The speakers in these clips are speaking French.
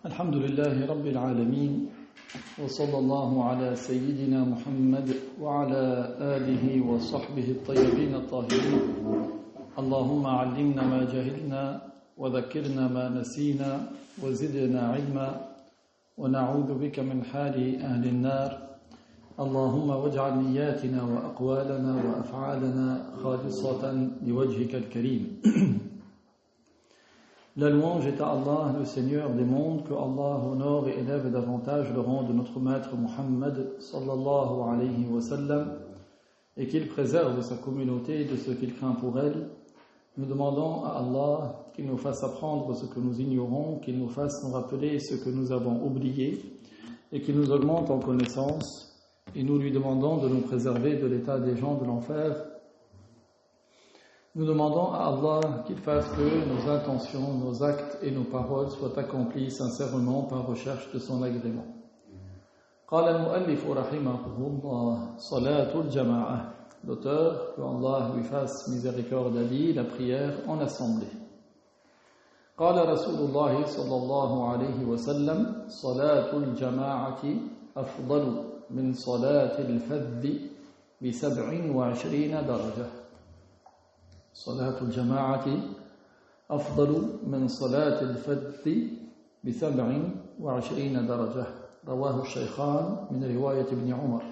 الحمد لله رب العالمين وصلى الله على سيدنا محمد وعلى آله وصحبه الطيبين الطاهرين اللهم علمنا ما جهلنا وذكرنا ما نسينا وزدنا علما ونعوذ بك من حال أهل النار اللهم واجعل نياتنا وأقوالنا وأفعالنا خالصة لوجهك الكريم. La louange est à Allah, le Seigneur des mondes, que Allah honore et élève davantage le rang de notre maître Muhammad sallallahu alayhi wa sallam et qu'il préserve sa communauté de ce qu'il craint pour elle. Nous demandons à Allah qu'il nous fasse apprendre ce que nous ignorons, qu'il nous fasse nous rappeler ce que nous avons oublié et qu'il nous augmente en connaissance. Et nous lui demandons de nous préserver de l'état des gens de l'enfer. Nous demandons à Allah qu'il fasse que nos intentions, nos actes et nos paroles soient accomplis sincèrement par recherche de son agrément. قال المؤلف رحمه الله صلاة الجماعة. L'auteur, que Allah lui fasse miséricorde, a dit la prière en assemblée. قال رسول الله صلى الله عليه وسلم صلاة الجماعة أفضل من صلاة الفذ ب27 درجة. صلاة الجماعة أفضل من صلاة الفذ ب27 درجة. رواه الشيخان من رواية ابن عمر.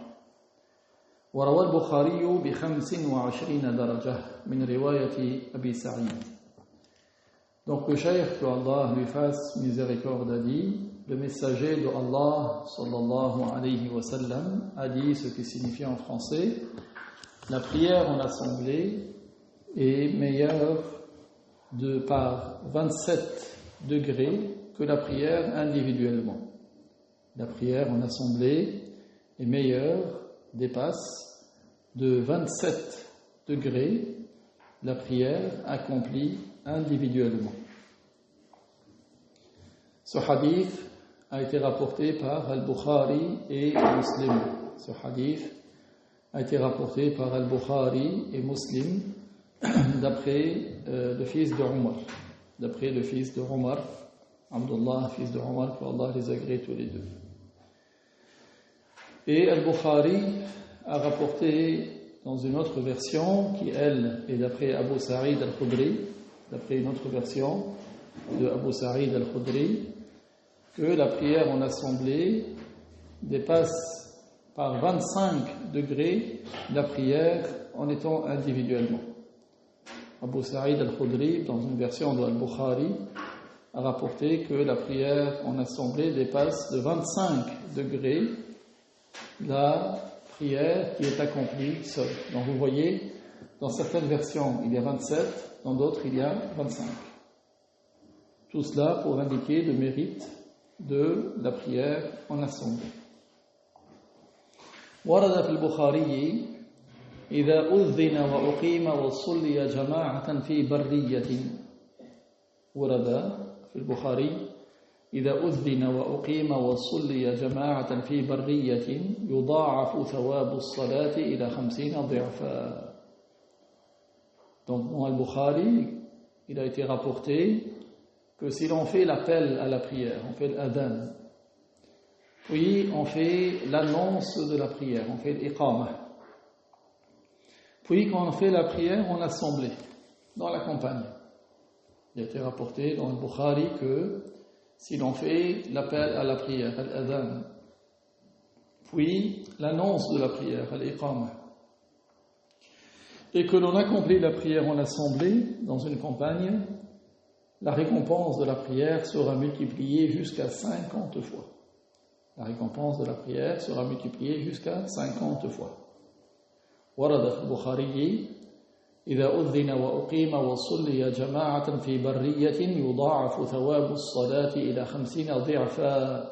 وروى البخاري ب25 درجة من رواية أبي سعيد. Donc le cheikh, que Allah lui fasse miséricorde, a dit, le messager de Allah sallallahu alayhi wa sallam a dit ce qui signifie en français: la prière en assemblée est meilleure par 27 degrés que la prière individuellement. La prière en assemblée est meilleure, dépasse de 27 degrés la prière accomplie individuellement. Ce hadith a été rapporté par Al-Bukhari et Muslim. Ce hadith a été rapporté par Al-Bukhari et Muslim d'après le fils de Omar. D'après le fils de Omar, Abdullah, fils de Omar, que Allah les agrée tous les deux. Et Al-Bukhari a rapporté dans une autre version, qui elle est d'après Abu Sa'id al-Khudri, d'après une autre version de Abu Sa'id al-Khudri, que la prière en assemblée dépasse par 25 degrés la prière en étant individuellement. Abu Sa'id al-Khudri, dans une version de Al-Bukhari, a rapporté que la prière en assemblée dépasse de 25 degrés la prière qui est accomplie seule. Donc vous voyez, dans certaines versions il y a 27, dans d'autres il y a 25. Tout cela pour indiquer le mérite de la prière en assemblée. ورد في البخاري إذا أذن وأقيم وصلي جماعة في برية. ورد في البخاري إذا أذن وأقيم وصلي جماعة في برية يضاعف ثواب الصلاة إلى 50 ضعفا. Donc dans Al-Bukhari, il a été rapporté que si l'on fait l'appel à la prière, on fait l'adhan, puis on fait l'annonce de la prière, on fait l'iqama, puis quand on fait la prière en assemblée, dans la campagne, il a été rapporté dans Al-Bukhari que si l'on fait l'appel à la prière, al-adhan, puis l'annonce de la prière, al-iqama, et que l'on accomplit la prière en assemblée, dans une campagne, la récompense de la prière sera multipliée jusqu'à 50 fois. La récompense de la prière sera multipliée jusqu'à 50 fois. ورد في البخاري إذا أذن وأقيم وصلي جماعة في برية يضاعف ثواب الصلاة إلى 50 ضعفا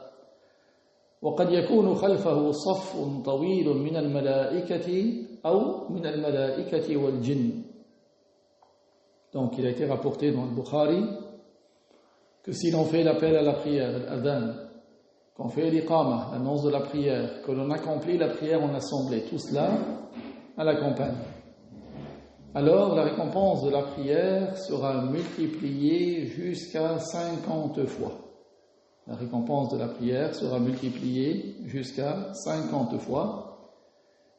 وقد يكون خلفه صف طويل من الملائكة أو من الملائكة والجن. Donc il a été rapporté dans le Bukhari que si l'on fait l'appel à la prière, l'adhan, qu'on fait l'iqama, l'annonce de la prière, que l'on accomplit la prière en assemblée, tout cela à la campagne, alors la récompense de la prière sera multipliée jusqu'à 50 fois. La récompense de la prière sera multipliée jusqu'à 50 fois.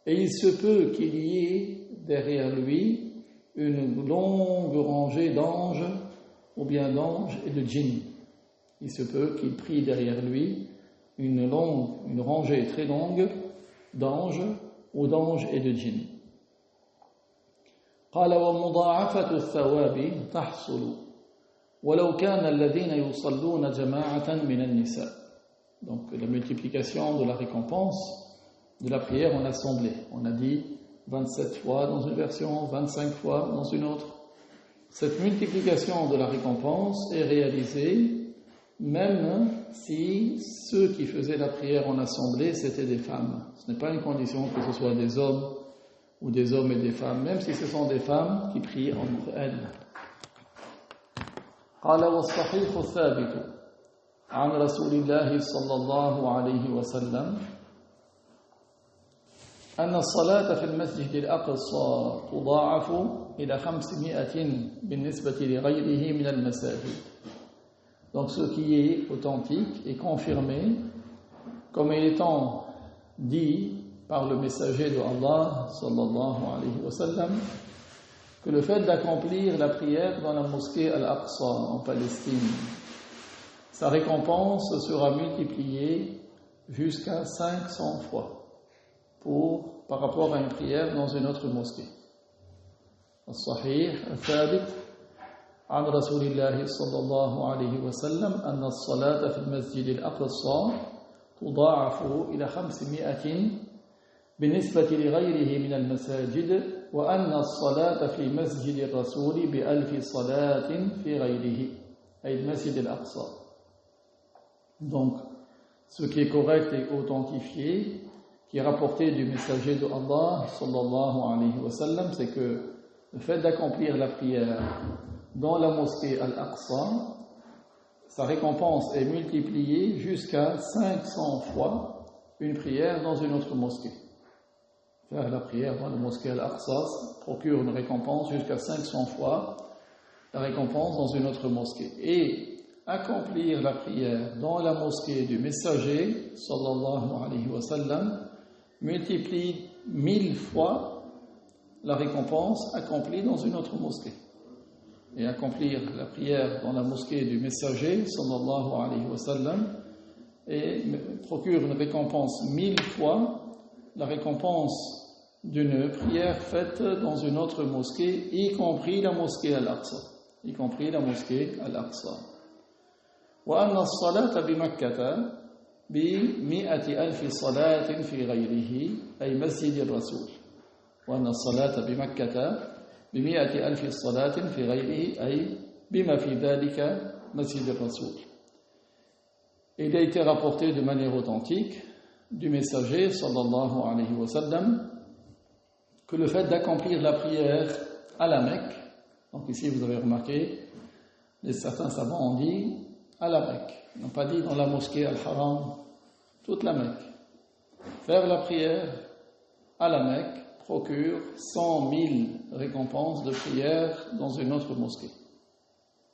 Et il se peut qu'il y ait derrière lui une longue rangée d'anges, ou bien d'anges et de djinns. Il se peut qu'il prie derrière lui une rangée très longue d'anges ou d'anges et de djinns. قال ومضاعفة الثواب تحصل ولو كان الذين يصلون جماعة من النساء. Donc la multiplication de la récompense de la prière en assemblée. On a dit 27 fois dans une version, 25 fois dans une autre. Cette multiplication de la récompense est réalisée même si ceux qui faisaient la prière en assemblée, c'était des femmes. Ce n'est pas une condition que ce soit des hommes ou des hommes et des femmes, même si ce sont des femmes qui prient entre elles. قال والصحيح الثابت عن رسول الله صلى الله عليه وسلم أن الصلاة في المسجد الأقصى تضاعف إلى 500 بالنسبة لغيره من المساجد. Donc ce qui est authentique et confirmé comme étant dit par le messager de Allah sallallahu alayhi wa sallam que le fait d'accomplir la prière dans la mosquée Al-Aqsa en Palestine, sa récompense sera multipliée jusqu'à 500 fois par rapport à une prière dans une autre mosquée. الصحيح الثابت عن رسول الله صلى الله عليه وسلم أن الصلاة في المسجد الأقصى تضاعف إلى 500 بالنسبة لغيره من المساجد وأن الصلاة في مسجد الرسول بألف صلاة في غيره أي المسجد الأقصى. Donc, ce qui est correct et authentifié, qui est rapporté du messager de Allah sallallahu alayhi wa sallam, c'est que le fait d'accomplir la prière dans la mosquée Al-Aqsa, sa récompense est multipliée jusqu'à 500 fois une prière dans une autre mosquée. Faire la prière dans la mosquée Al-Aqsa procure une récompense jusqu'à 500 fois la récompense dans une autre mosquée. Et accomplir la prière dans la mosquée du messager, sallallahu alayhi wa sallam, multiplie 1000 fois la récompense accomplie dans une autre mosquée. Et accomplir la prière dans la mosquée du messager, sallallahu alayhi wa sallam, et procure une récompense 1000 fois la récompense d'une prière faite dans une autre mosquée, y compris la mosquée Al-Aqsa. Y compris la mosquée Al-Aqsa. وأن الصلاة بمكة ب100 ألف صلاة في غيره أي مسجد الرسول. وأن الصلاة بمكة ب100 ألف صلاة في غيره أي بما في ذلك مسجد الرسول. Il a été rapporté de manière authentique du messager sallallahu alayhi wa sallam que le fait d'accomplir la prière à la Mecque, donc ici vous avez remarqué, certains savants ont dit à la Mecque, ils n'ont pas dit dans la mosquée Al-Haram, toute la Mecque. Faire la prière à la Mecque procure 100 000 récompenses de prière dans une autre mosquée.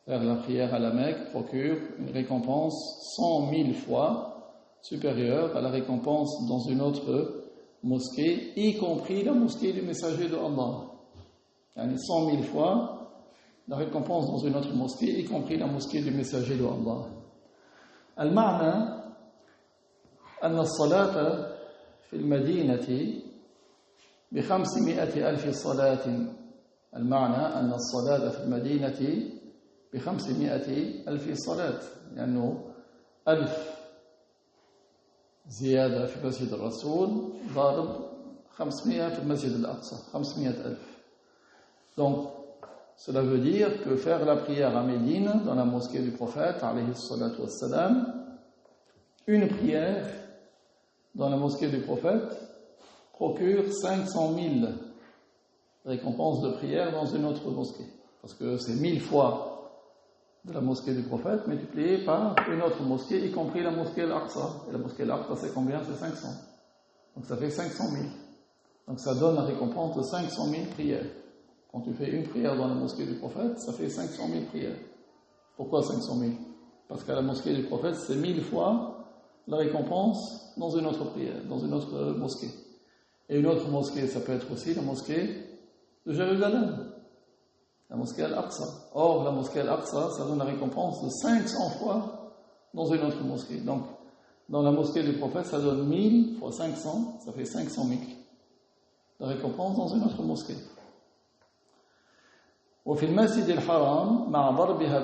Faire la prière à la Mecque procure une récompense 100 000 fois supérieure à la récompense dans une autre mosquée, y compris la mosquée du messager de Allah. Il y a 100 000 fois la récompense dans une autre mosquée, y compris la mosquée du messager de Allah. المعنى أن الصلاة في المدينة ب500 ألف صلاة. المعنى أن الصلاة في المدينة ب500 ألف صلاة، لأنه 1000 زيادة في مسجد الرسول ضارب 500 في المسجد الأقصى، 500 ألف. Donc, cela veut dire que faire la prière à Médine, dans la mosquée du prophète, alayhi salatu wassalam, une prière dans la mosquée du prophète procure 500 000 récompenses de prière dans une autre mosquée. Parce que c'est 1000 fois de la mosquée du prophète multiplié par une autre mosquée, y compris la mosquée Al-Aqsa. Et la mosquée Al-Aqsa, c'est combien? C'est 500. Donc ça fait 500 000. Donc ça donne la récompense de 500 000 prières. Quand tu fais une prière dans la mosquée du prophète, ça fait 500 000 prières. Pourquoi 500 000? Parce qu'à la mosquée du prophète, c'est 1000 fois la récompense dans une autre prière, dans une autre mosquée. Et une autre mosquée, ça peut être aussi la mosquée de Jérusalem, la mosquée Al-Aqsa. Or, la mosquée Al-Aqsa, ça donne la récompense de 500 fois dans une autre mosquée. Donc, dans la mosquée du prophète, ça donne 1000 fois 500, ça fait 500 000. La récompense dans une autre mosquée. وفي المسجد الحرام مع ضربها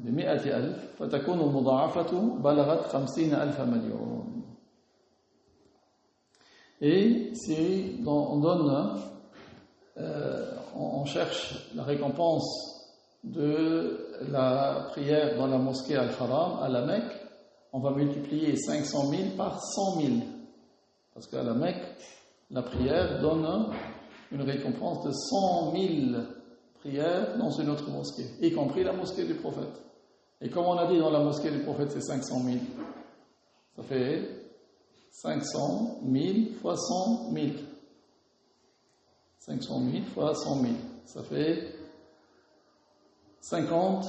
ب100,000 فتكون المضاعفة بلغت 50,000 مليون. Et si on donne, on cherche la récompense de la prière dans la mosquée Al-Haram à la Mecque, on va multiplier 500 000 par 100 000. Parce qu'à la Mecque, la prière donne une récompense de 100 000 prières dans une autre mosquée, y compris la mosquée du prophète. Et comme on a dit dans la mosquée du prophète, c'est 500 000. Ça fait 500 000 fois 100 000. 500 000 fois 100 000. Ça fait 50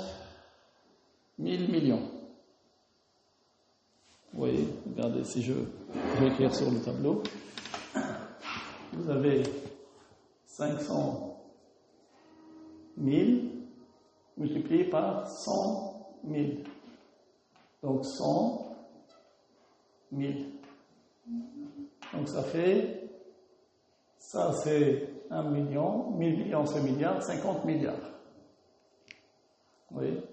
000 millions. Vous voyez, regardez, si je vais écrire sur le tableau, vous avez 500 000 multiplié par 100 000. Donc 100 000. Donc ça fait, ça c'est 1 million, 1000 millions c'est milliards, 50 milliards. Vous voyez ?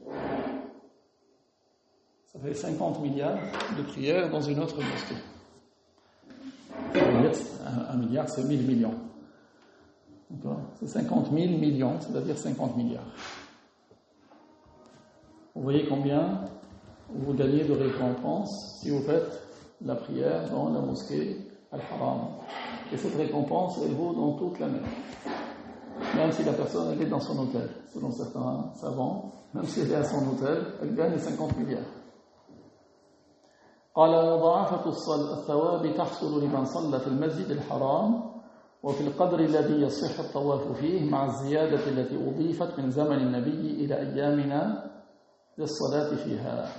Ça fait 50 milliards de prières dans une autre mosquée. Un milliard, c'est 1000 millions. C'est 50 000 millions, c'est-à-dire 50 milliards. Vous voyez combien vous gagnez de récompense si vous faites la prière dans la mosquée Al-Haram. Et cette récompense, elle vaut dans toute l'année. Même si la personne elle est dans son hôtel. Selon certains savants, même si elle est à son hôtel, elle gagne 50 milliards. قال مضاعفة الثواب تحصل لمن صلى في المسجد الحرام وفي القدر الذي يصح الطواف فيه مع الزيادة التي أضيفت من زمن النبي إلى أيامنا للصلاة فيها.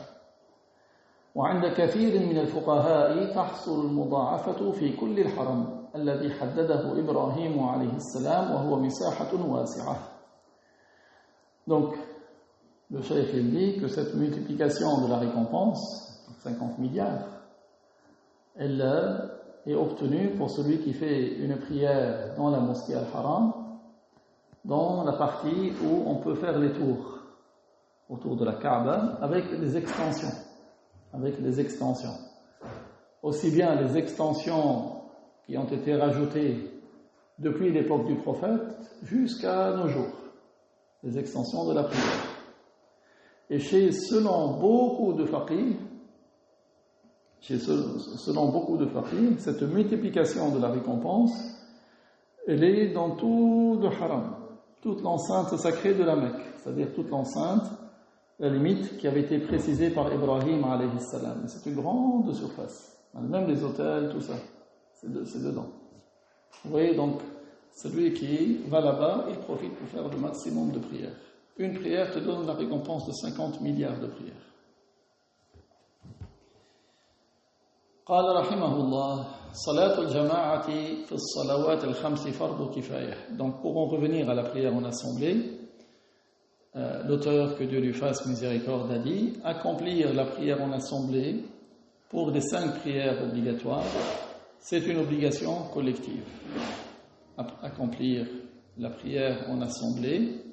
وعند كثير من الفقهاء تحصل المضاعفة في كل الحرم الذي حدده إبراهيم عليه السلام وهو مساحة واسعة. Donc, le cheikh dit que cette multiplication de la récompense 50 milliards, elle est obtenue pour celui qui fait une prière dans la mosquée Al-Haram, dans la partie où on peut faire les tours autour de la Kaaba avec des extensions. Aussi bien les extensions qui ont été rajoutées depuis l'époque du prophète jusqu'à nos jours, les extensions de la prière. Et selon beaucoup de faqih, cette multiplication de la récompense, elle est dans tout le haram, toute l'enceinte sacrée de la Mecque, c'est-à-dire toute l'enceinte, la limite qui avait été précisée par Ibrahim alayhi salam. C'est une grande surface, même les hôtels, tout ça, c'est dedans. Vous voyez donc, celui qui va là-bas, il profite pour faire le maximum de prières. Une prière te donne la récompense de 50 milliards de prières. قال رحمه الله صلاة الجماعة في الصلوات الخمس فرض كفاية. Donc pour en revenir à la prière en assemblée, l'auteur, que Dieu lui fasse miséricorde, a dit accomplir la prière en assemblée pour les 5 prières obligatoires, c'est une obligation collective. Accomplir la prière en assemblée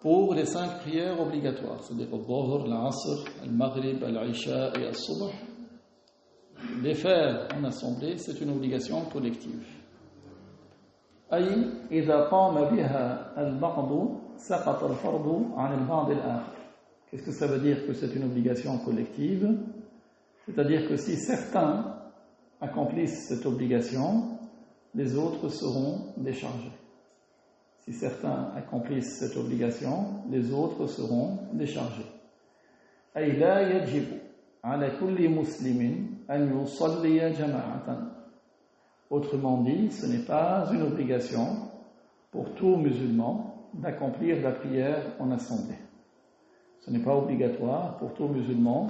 pour les 5 prières obligatoires, c'est-à-dire le Dhuhr, l'Asr, le Maghrib, l'Isha et le Subh. Les faire en assemblée, c'est une obligation collective. أي إذا قام بها البعض سقط الفرض عن البعض الآخر. Qu'est-ce que ça veut dire que c'est une obligation collective? C'est-à-dire que si certains accomplissent cette obligation, les autres seront déchargés. Si certains accomplissent cette obligation, les autres seront déchargés. أي لا يجب على كل مسلم أن يصلي جماعة. Autrement dit, ce n'est pas une obligation pour tout musulman d'accomplir la prière en assemblée. Ce n'est pas obligatoire pour tout musulman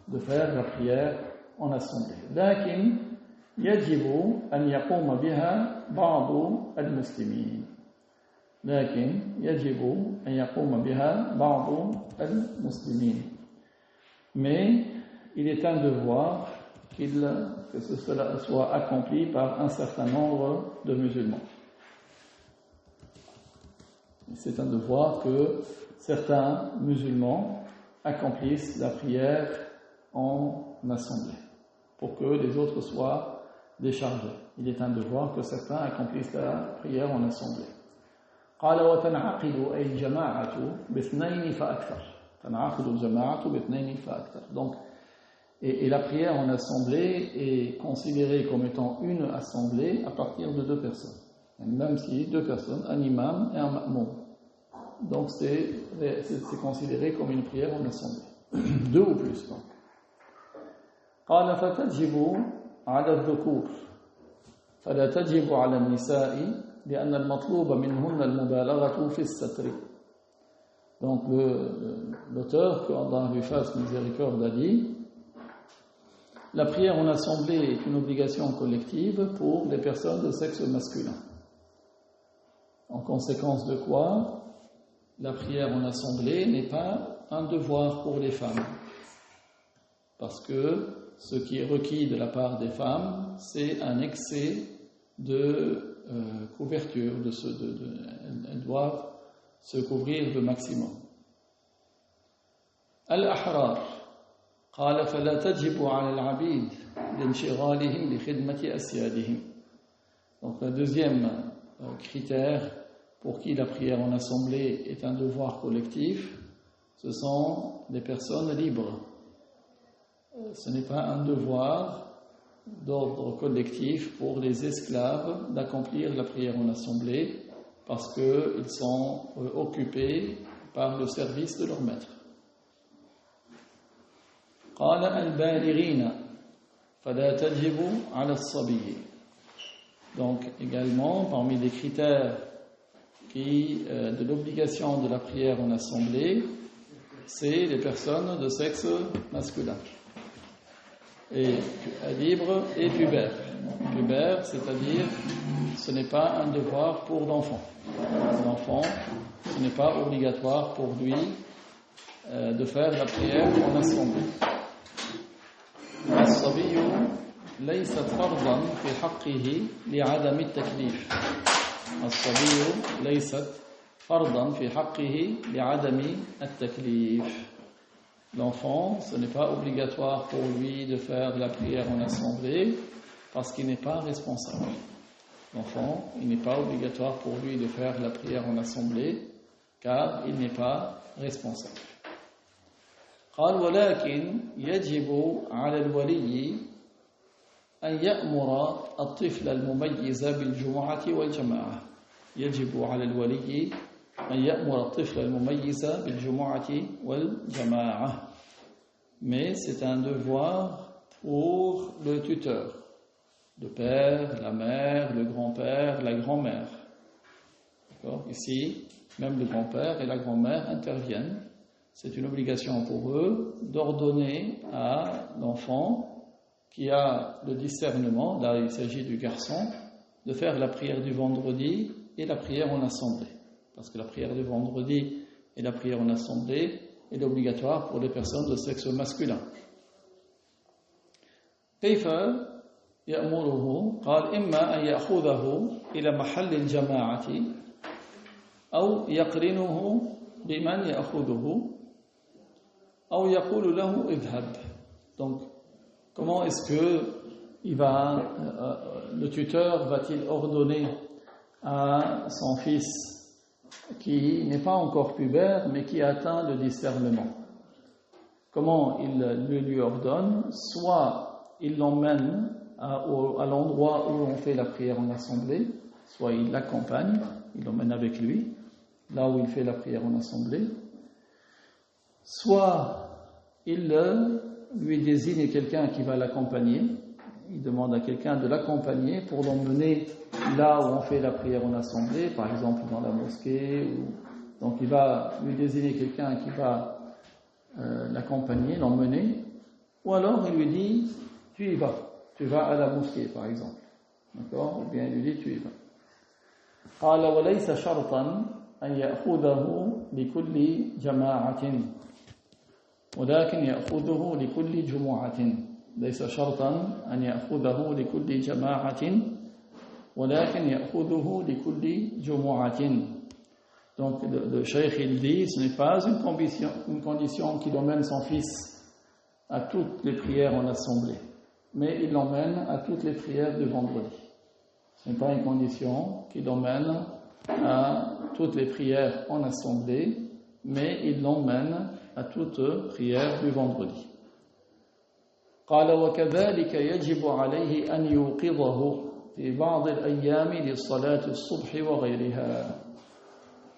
de faire la prière en assemblée. لكن يجب أن يقوم بها بعض المسلمين. لكن يجب أن يقوم بها بعض المسلمين. Mais il est un devoir que cela soit accompli par un certain nombre de musulmans. C'est un devoir que certains musulmans accomplissent la prière en assemblée pour que les autres soient déchargés. Il est un devoir que certains accomplissent la prière en assemblée. قال وتنعقد أي الجماعة باثنين فأكثر. تنعقد الجماعة باثنين فأكثر. Donc, et la prière en assemblée est considérée comme étant une assemblée à partir de deux personnes. Même si deux personnes, un imam et un ma'moum. Donc c'est considéré comme une prière en assemblée. Deux ou plus donc. قال فتجب على الذكور فلا تجب على النساء لأن المطلوب منهن المبالغة في الستر. Donc l'auteur, que Allah lui fasse miséricorde, a dit: la prière en assemblée est une obligation collective pour les personnes de sexe masculin. En conséquence de quoi, la prière en assemblée n'est pas un devoir pour les femmes. Parce que ce qui est requis de la part des femmes, c'est un excès de couverture. Elles doivent se couvrir le maximum. Al-Ahrar. قال فلا تجب على العبيد لانشغالهم بخدمة أسيادهم. Donc le deuxième critère pour qui la prière en assemblée est un devoir collectif, ce sont les personnes libres. Ce n'est pas un devoir d'ordre collectif pour les esclaves d'accomplir la prière en assemblée parce qu'ils sont occupés par le service de leur maître. قال البالغين فلا تجب على الصبي. Donc également parmi les critères de l'obligation de la prière en assemblée, c'est les personnes de sexe masculin et libre et pubère. Pubère, c'est-à-dire ce n'est pas un devoir pour l'enfant. L'enfant, ce n'est pas obligatoire pour lui de faire la prière en assemblée. الصبي ليست فرضا في حقه لعدم التكليف. الصبي ليست فرضا في حقه لعدم التكليف. L'enfant, ce n'est pas obligatoire pour lui de faire la prière en assemblée parce qu'il n'est pas responsable. L'enfant, il n'est pas obligatoire pour lui de faire la prière en assemblée car il n'est pas responsable. قال ولكن يجب على الولي أن يأمر الطفل المميز بالجمعة والجماعة. يجب على الولي أن يأمر الطفل المميز بالجمعة والجماعة. Mais c'est un devoir pour le tuteur, le père, la mère, le grand-père, la grand-mère. D'accord ? Ici, même le grand-père et la grand-mère interviennent. C'est une obligation pour eux d'ordonner à l'enfant qui a le discernement, là il s'agit du garçon, de faire la prière du vendredi et la prière en assemblée. Parce que la prière du vendredi et la prière en assemblée est obligatoire pour les personnes de sexe masculin. كيف يأمره؟ قال إما أن يأخذه إلى محل الجماعة أو يقرنه بمن يأخذه أو يقول له اذهب. Donc, comment est-ce que le tuteur va-t-il ordonner à son fils qui n'est pas encore pubère mais qui a atteint le discernement? Comment il lui ordonne? Soit il l'emmène à l'endroit où on fait la prière en assemblée, soit il l'accompagne, il l'emmène avec lui, là où il fait la prière en assemblée, soit il lui désigne quelqu'un qui va l'accompagner, il demande à quelqu'un de l'accompagner pour l'emmener là où on fait la prière en assemblée, par exemple dans la mosquée, donc il va lui désigner quelqu'un qui va l'accompagner, l'emmener, ou alors il lui dit tu y vas à la mosquée par exemple, d'accord, ou bien il lui dit tu y vas. قال وليس شرطا أن يأخذه لكل جماعة ولكن يأخذه لكل جمعة ليس شرطا أن يأخذه لكل جماعة ولكن يأخذه لكل جمعة. Donc le cheikh il dit ce n'est pas une condition qu'il emmène son fils à toutes les prières en assemblée, mais il l'emmène à toutes les prières du vendredi. Ce n'est pas une condition qu'il l'emmène à toutes les prières en assemblée, mais il l'emmène à toutes prières du vendredi. قال وكذلك يجب عليه أن يوقظه في بعض الأيام لصلاة الصبح وغيرها.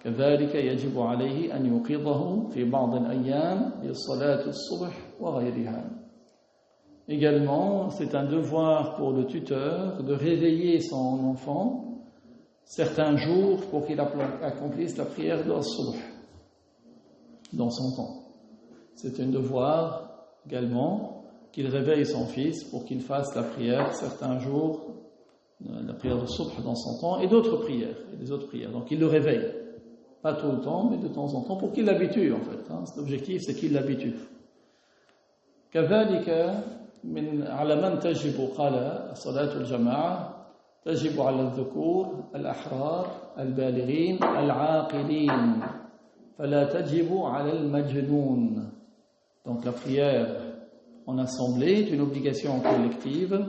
كذلك يجب عليه أن يوقظه في بعض الأيام لصلاة الصبح وغيرها. Également, c'est un devoir pour le tuteur de réveiller son enfant certains jours pour qu'il accomplisse la prière de subh dans son temps. C'est un devoir également qu'il réveille son fils pour qu'il fasse la prière certains jours, la prière de subh dans son temps, et d'autres prières, et des autres prières. Donc il le réveille, pas tout le temps, mais de temps en temps, pour qu'il l'habitue en fait. L'objectif, c'est qu'il l'habitue. كذلك على من تجب قال صلاة الجماعة تجب على الذكور الأحرار البالغين العاقلين فلا تجب على المجنون. Donc la prière en assemblée est une obligation collective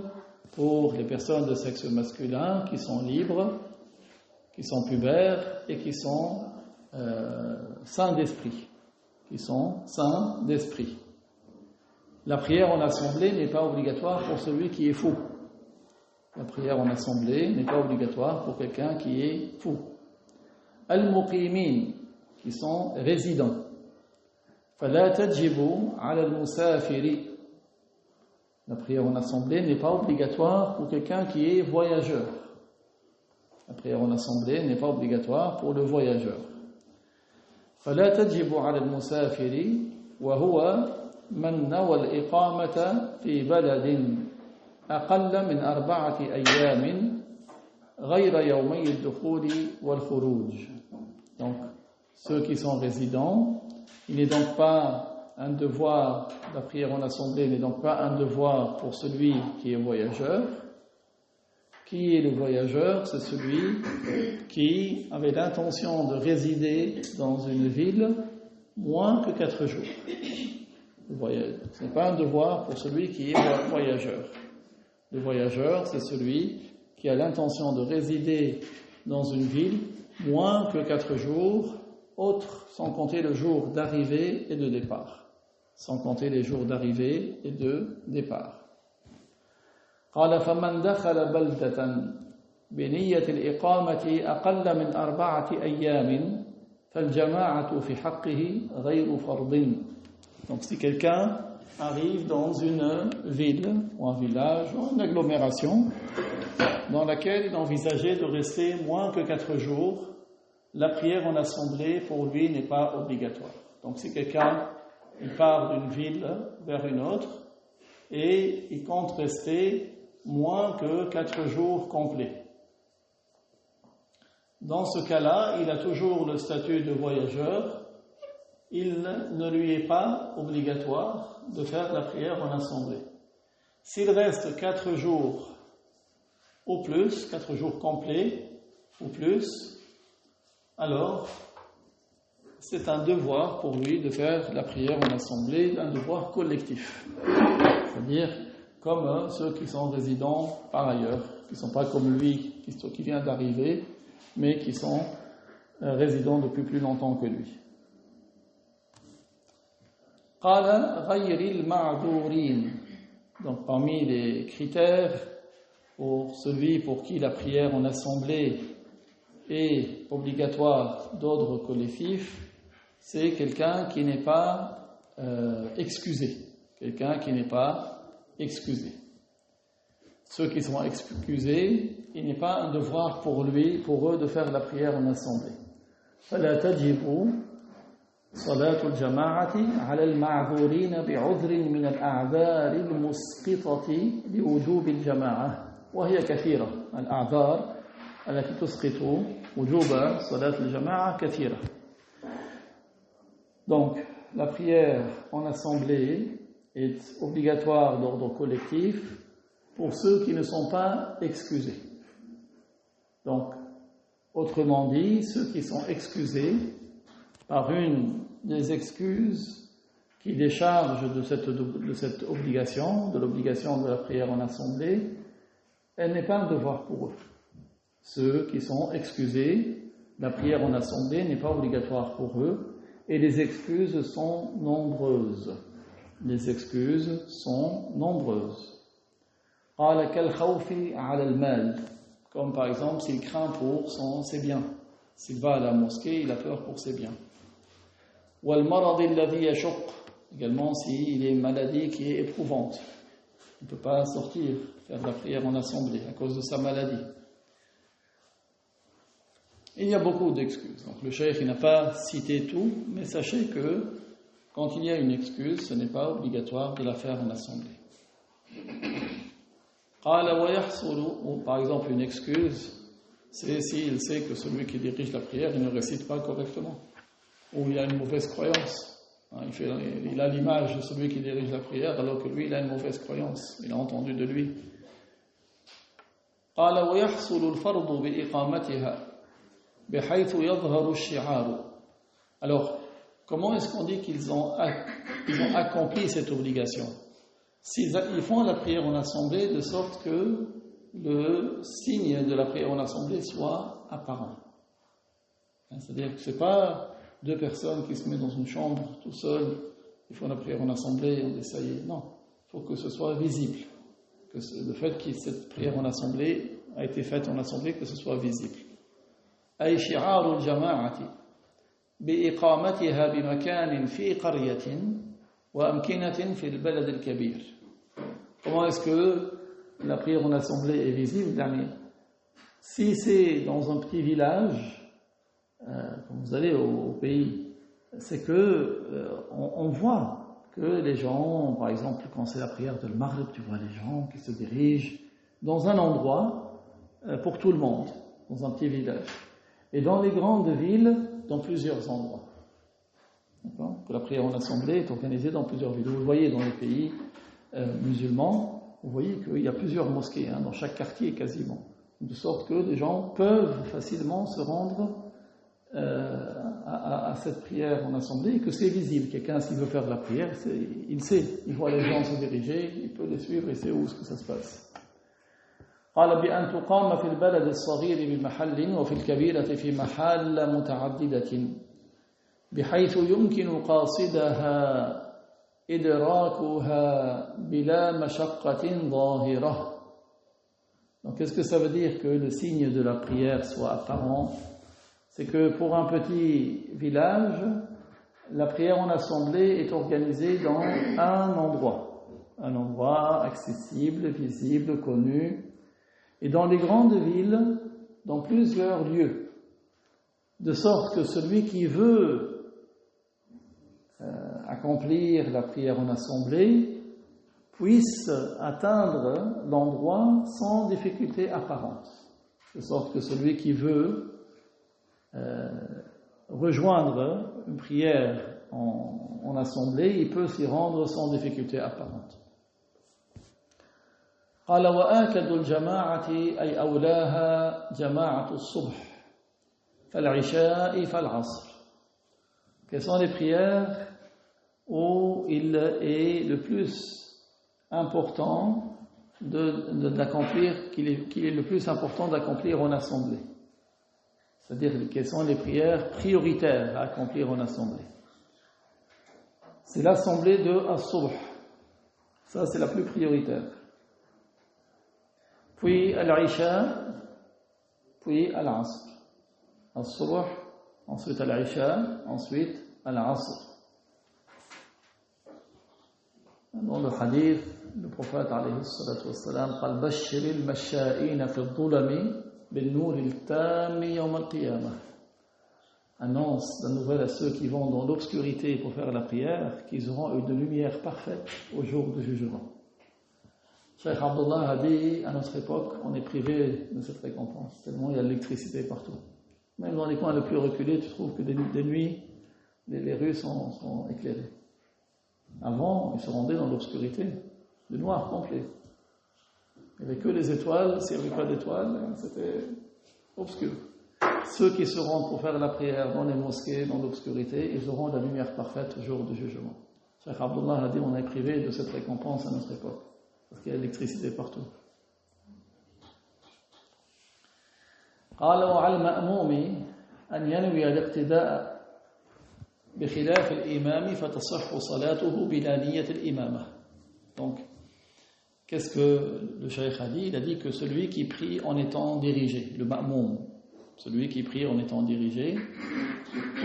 pour les personnes de sexe masculin qui sont libres, qui sont pubères et qui sont sains d'esprit. La prière en assemblée n'est pas obligatoire pour celui qui est fou. La prière en assemblée n'est pas obligatoire pour quelqu'un qui est fou. Al-muqimin, qui sont résidents. فَلَا تَجِبُ عَلَى الْمُسَافِرِ. La prière en assemblée n'est pas obligatoire pour quelqu'un qui est voyageur. La prière en assemblée n'est pas obligatoire pour le voyageur. فَلَا تَجِبُ عَلَى الْمُسَافِرِ وَهُوَ من نوى الإقامة في بلد أقل من 4 أيام غير يومي الدخول والخروج. Donc, ceux qui sont résidents, il n'est donc pas un devoir, la prière en assemblée n'est donc pas un devoir pour celui qui est voyageur. Qui est le voyageur? C'est celui qui avait l'intention de résider dans une ville moins que 4 jours. Ce n'est pas un devoir pour celui qui est voyageur. Le voyageur, c'est celui qui a l'intention de résider dans une ville moins que 4 jours, autres sans compter le jour d'arrivée et de départ. Sans compter les jours d'arrivée et de départ. قال فمن دخل بلدة بنية الإقامة أقل من 4 أيام فالجماعة في حقه غير فرض. Donc si quelqu'un arrive dans une ville ou un village ou une agglomération dans laquelle il envisageait de rester moins que 4 jours, la prière en assemblée pour lui n'est pas obligatoire. Donc si quelqu'un il part d'une ville vers une autre et il compte rester moins que 4 jours complets. Dans ce cas-là, il a toujours le statut de voyageur. Il ne lui est pas obligatoire de faire la prière en assemblée. S'il reste 4 jours ou plus, 4 jours complets ou plus, alors c'est un devoir pour lui de faire la prière en assemblée, un devoir collectif. C'est-à-dire comme ceux qui sont résidents par ailleurs, qui ne sont pas comme lui, qui vient d'arriver, mais qui sont résidents depuis plus longtemps que lui. Donc parmi les critères pour celui pour qui la prière en assemblée est obligatoire d'ordre collectif, c'est quelqu'un qui n'est pas excusé. Quelqu'un qui n'est pas excusé. Ceux qui sont excusés, il n'est pas un devoir pour eux de faire la prière en assemblée. فلا تجب صلاة الجماعة على المعذورين بعذر من الأعذار المسقطة لوجوب الجماعة وهي كثيرة الأعذار التي تسقط وجوب صلاة الجماعة كثيرة. Donc la prière en assemblée est obligatoire d'ordre collectif pour ceux qui ne sont pas excusés. Donc, autrement dit, ceux qui sont excusés par une des excuses qui décharge de cette obligation, de l'obligation de la prière en assemblée, elle n'est pas un devoir pour eux. Ceux qui sont excusés, la prière en assemblée n'est pas obligatoire pour eux, et les excuses sont nombreuses. Les excuses sont nombreuses. قال كالخوف على المال, comme par exemple s'il craint pour ses biens. S'il va à la mosquée, il a peur pour ses biens. والمرض الذي يشق, également s'il est une maladie qui est éprouvante. Il ne peut pas sortir, faire de la prière en assemblée à cause de sa maladie. Il y a beaucoup d'excuses. Donc le cheikh n'a pas cité tout, mais sachez que quand il y a une excuse, ce n'est pas obligatoire de la faire en assemblée. Ou par exemple une excuse, c'est s'il sait que celui qui dirige la prière, il ne récite pas correctement, ou il a une mauvaise croyance. Il a l'image de celui qui dirige la prière, alors que lui, il a une mauvaise croyance. Il a entendu de lui. قال ويحصل الفرض بإقامتها بحيث يظهر الشعار. Alors, comment est-ce qu'on dit qu'ils ont accompli cette obligation? Ils font la prière en assemblée de sorte que le signe de la prière en assemblée soit apparent. C'est-à-dire que ce n'est pas deux personnes qui se mettent dans une chambre tout seuls, ils font la prière en assemblée et on dit ça y est. Non, il faut que ce soit visible. Que le fait que cette prière en assemblée a été faite en assemblée, que ce soit visible. أي شعار الجماعة بإقامتها بمكان في قرية وأمكنة في البلد الكبير. Comment est-ce que la prière en assemblée est visible? Si c'est dans un petit village, quand vous allez au pays, c'est que on voit que les gens, par exemple, quand c'est la prière de Maghrib, tu vois les gens qui se dirigent dans un endroit pour tout le monde, dans un petit village. Et dans les grandes villes, dans plusieurs endroits. D'accord? Que la prière en assemblée est organisée dans plusieurs villes. Vous le voyez dans les pays musulmans, vous voyez qu'il y a plusieurs mosquées, dans chaque quartier quasiment. De sorte que les gens peuvent facilement se rendre à cette prière en assemblée et que c'est visible. Quelqu'un, s'il veut faire de la prière, il sait. Il voit les gens se diriger, il peut les suivre et sait où est-ce que ça se passe. قال بأن تقام في البلد الصغير بمحل وفي الكبيرة في محال متعددة بحيث يمكن قاصدها إدراكها بلا مشقة ظاهرة. Donc qu'est-ce que ça veut dire que le signe de la prière soit apparent? C'est que pour un petit village, la prière en assemblée est organisée dans un endroit accessible, visible, connu. Et dans les grandes villes, dans plusieurs lieux, de sorte que celui qui veut accomplir la prière en assemblée puisse atteindre l'endroit sans difficulté apparente. De sorte que celui qui veut rejoindre une prière en assemblée, il peut s'y rendre sans difficulté apparente. قال وآكد الجماعة أي أولاها جماعة الصبح فالعشاء فالعصر. Quelles sont les prières où il est le plus important d'accomplir, qu'il est le plus important d'accomplir en assemblée? C'est-à-dire quelles sont les prières prioritaires à accomplir en assemblée? C'est l'assemblée de As-Subh. Ça, c'est la plus prioritaire. Puis Al-Isha, puis Al-Asr. Al-Subh, ensuite Al-Isha, ensuite Al-Asr. Dans le hadith, le prophète alayhi salatu wassalam قال بشر المشائين في الظلم بالنور التام يوم القيامة. annonce la nouvelle à ceux qui vont dans l'obscurité pour faire la prière qu'ils auront une lumière parfaite au jour du jugement. Cheikh Abdullah a dit, à notre époque, on est privé de cette récompense, tellement il y a de l'électricité partout. Même dans les coins les plus reculés, tu trouves que des nuits, les rues sont éclairées. Avant, ils se rendaient dans l'obscurité, le noir complet. Il n'y avait que les étoiles, s'il n'y avait pas d'étoiles, c'était obscur. Ceux qui se rendent pour faire la prière dans les mosquées, dans l'obscurité, ils auront la lumière parfaite au jour du jugement. Cheikh Abdullah a dit, on est privé de cette récompense à notre époque, parce qu'il y a l'électricité partout. قال وعلى المأموم أن ينوي الاقتداء بخلاف الإمام فتصح صلاته بلا نية الإمامة. Donc, qu'est-ce que le cheikh a dit? Il a dit que celui qui prie en étant dirigé, le ma'moum, celui qui prie en étant dirigé,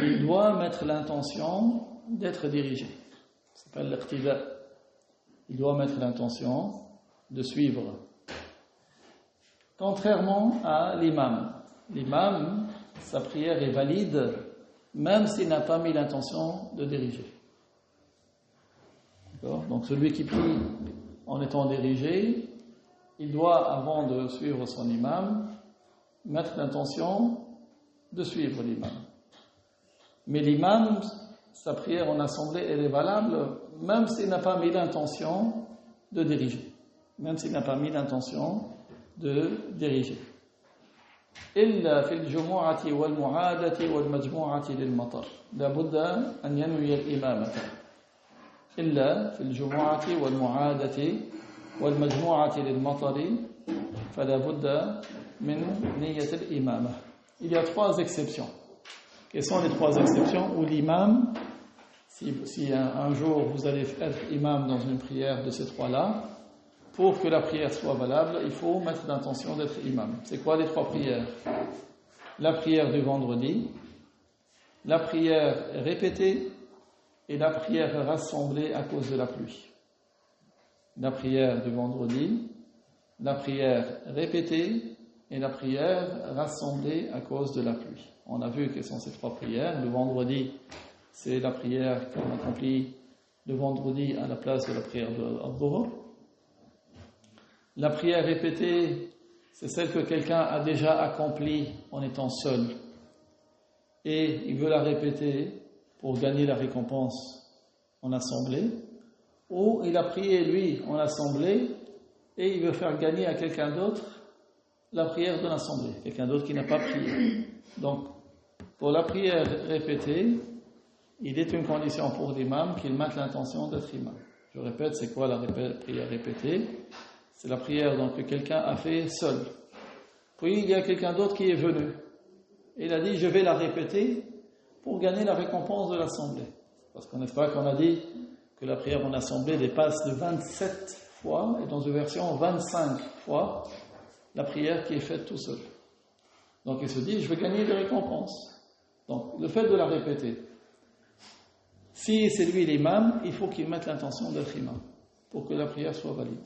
il doit mettre l'intention d'être dirigé. Ça s'appelle l'iqtida. Il doit mettre l'intention de suivre. Contrairement à l'imam. L'imam, sa prière est valide, même s'il n'a pas mis l'intention de diriger. D'accord? Donc celui qui prie en étant dirigé, il doit, avant de suivre son imam, mettre l'intention de suivre l'imam. Mais l'imam, sa prière en assemblée, elle est valable, même s'il n'a pas mis l'intention de diriger. Même s'il n'a pas mis l'intention de diriger. إلا في الجمعة والمعادة والمجموعة للمطر لابد أن ينوي الإمامة إلا في الجمعة والمعادة والمجموعة للمطر فلا بد من نية الإمامة. Il y a trois exceptions. Quelles sont les trois exceptions où l'imam, si un jour vous allez être imam dans une prière de ces trois-là, pour que la prière soit valable, il faut mettre l'intention d'être imam. C'est quoi les trois prières? La prière du vendredi, la prière répétée et la prière rassemblée à cause de la pluie. La prière du vendredi, la prière répétée et la prière rassemblée à cause de la pluie. On a vu quelles sont ces trois prières. Le vendredi, c'est la prière qu'on accomplit le vendredi à la place de la prière de Al-Dhuhr. La prière répétée, c'est celle que quelqu'un a déjà accomplie en étant seul. Et il veut la répéter pour gagner la récompense en assemblée. Ou il a prié lui en assemblée et il veut faire gagner à quelqu'un d'autre la prière de l'assemblée. Quelqu'un d'autre qui n'a pas prié. Donc, pour la prière répétée, il est une condition pour l'imam qu'il mette l'intention d'être imam. Je répète, c'est quoi la prière répétée? C'est la prière donc, que quelqu'un a fait seul. Puis il y a quelqu'un d'autre qui est venu. Et il a dit, je vais la répéter pour gagner la récompense de l'assemblée. Parce qu'on n'est pas qu'on a dit que la prière en assemblée dépasse de 27 fois, et dans une version 25 fois, la prière qui est faite tout seul. Donc il se dit, je vais gagner des récompenses. Donc le fait de la répéter, si c'est lui l'imam, il faut qu'il mette l'intention d'être imam, pour que la prière soit valide.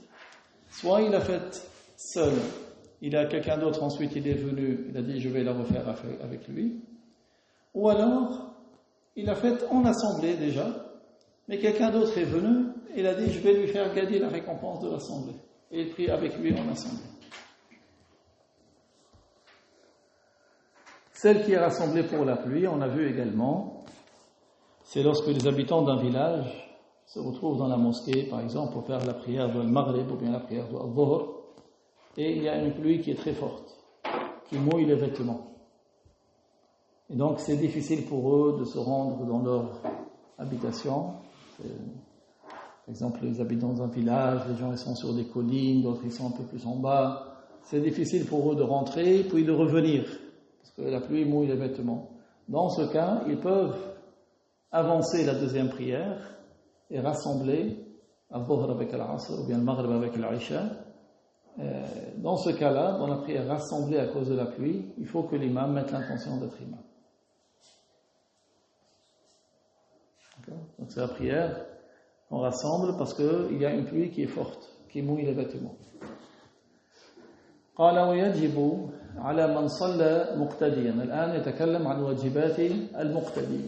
Soit il l'a faite seul, il a quelqu'un d'autre, ensuite il est venu, il a dit je vais la refaire avec lui. Ou alors, il l'a faite en assemblée déjà, mais quelqu'un d'autre est venu, et il a dit je vais lui faire gagner la récompense de l'assemblée. Et il prie avec lui en assemblée. Celle qui est rassemblée pour la pluie, on a vu également, c'est lorsque les habitants d'un village se retrouvent dans la mosquée, par exemple, pour faire la prière de Maghrib ou bien la prière de Al-Dhuhr, et il y a une pluie qui est très forte, qui mouille les vêtements. Et donc c'est difficile pour eux de se rendre dans leur habitation. Par exemple, ils habitent dans un village, les gens ils sont sur des collines, d'autres ils sont un peu plus en bas. C'est difficile pour eux de rentrer, puis de revenir, parce que la pluie mouille les vêtements. Dans ce cas, ils peuvent avancer la deuxième prière et rassembler Al-Dhuhr avec Al-Asr ou bien Al-Maghrib avec Al-Isha. Dans ce cas-là, dans la prière rassemblée à cause de la pluie, il faut que l'imam mette l'intention d'être imam. D'accord? Donc c'est la prière qu'on rassemble parce qu'il y a une pluie qui est forte, qui mouille les vêtements. قال ويجب على من صلى مقتديا. الآن يتكلم عن واجبات المقتدي.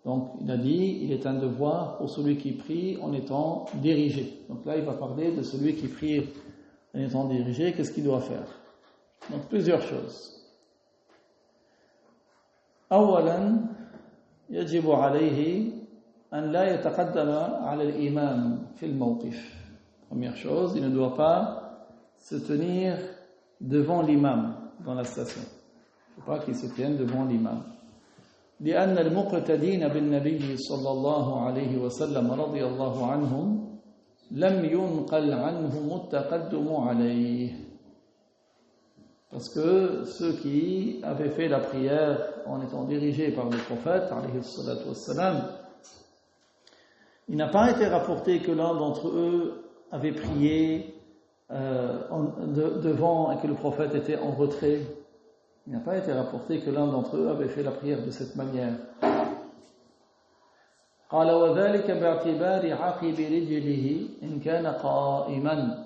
Donc il a dit, il est un devoir pour celui qui prie en étant dirigé. Donc là il va parler de celui qui prie en étant dirigé, qu'est-ce qu'il doit faire? Donc plusieurs choses. أولا يجب عليه أن لا يتقدم على الإمام في الموقف. Première chose, il ne doit pas se tenir devant l'imam dans la station. Il ne faut pas qu'il se tienne devant l'imam. لأن المقتدين بالنبي صلى الله عليه وسلم رضي الله عنهم لم ينقل عنهم التقدم عليه. Parce que ceux qui avaient fait la prière en étant dirigés par le prophète, alayhi salatu wassalam, il n'a pas été rapporté que l'un d'entre eux avait prié devant et que le prophète était en retrait. Il n'a pas été rapporté que l'un d'entre eux avait fait la prière de cette manière. قال وذلك باعتبار عقب رجله إن كان قائما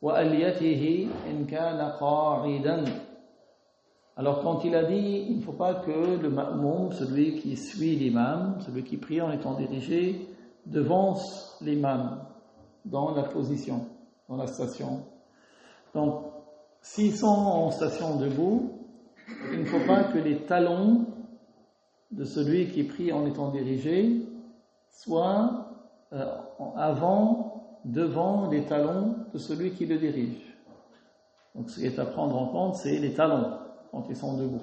وأليته إن كان قاعدا. Alors quand il a dit, il ne faut pas que le ma'moum, celui qui suit l'imam, celui qui prie en étant dirigé, devance l'imam dans la position, dans la station. Donc, s'ils sont en station debout, il ne faut pas que les talons de celui qui prie en étant dirigé soient devant les talons de celui qui le dirige. Donc, ce qui est à prendre en compte, c'est les talons quand ils sont debout.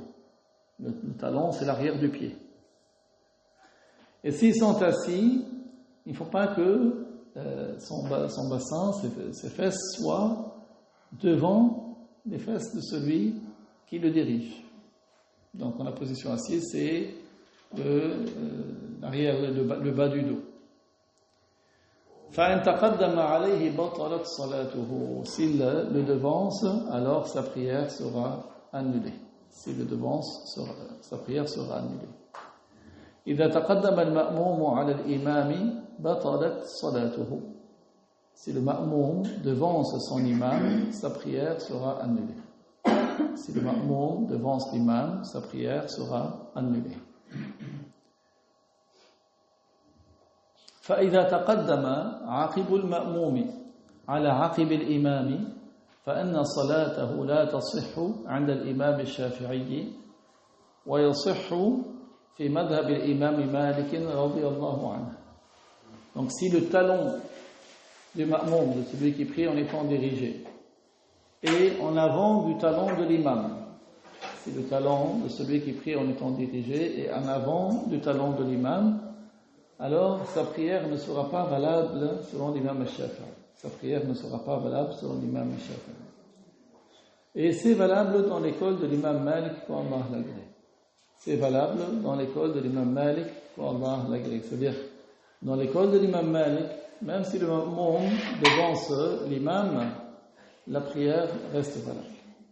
Le talon, c'est l'arrière du pied. Et s'ils sont assis, il ne faut pas que son bassin, ses fesses soient devant les fesses de celui qui le dirige. Donc, dans la position assise, c'est l'arrière, le bas du dos. فَإِنْ تَقَدَّمَ عَلَيْهِ بَطَلَتْ صَلَاتُهُ. S'il le devance, alors sa prière sera annulée. S'il le devance, sa prière sera annulée. إِذَا تَقَدَّمَ الْمَأْمُومُ عَلَى الْإِمَامِ بَطَلَتْ صَلَاتُهُ. Si le ma'moum devance son imam, sa prière sera annulée. Si le ma'moum devance l'imam, sa prière sera annulée. فإذا تقدم عقب المأموم على عقب الإمام فإن صلاته لا تصح عند الإمام الشافعي ويصح في مذهب الإمام مالك رضي الله عنه. Donc si le talon du ma'moum, de celui qui prie en étant dirigé, est en avant du talon de l'imam, si le talon de celui qui prie en étant dirigé est en avant du talon de l'imam, alors sa prière ne sera pas valable selon l'imam al-Shafi'i. Sa prière ne sera pas valable selon l'imam al-Shafi'i. Et c'est valable dans l'école de l'imam Malik, qu'Allah l'agrée. C'est valable dans l'école de l'imam Malik, qu'Allah l'agrée. C'est-à-dire, dans l'école de l'imam Malik, même si le ma'moum devance l'imam, la prière reste valable.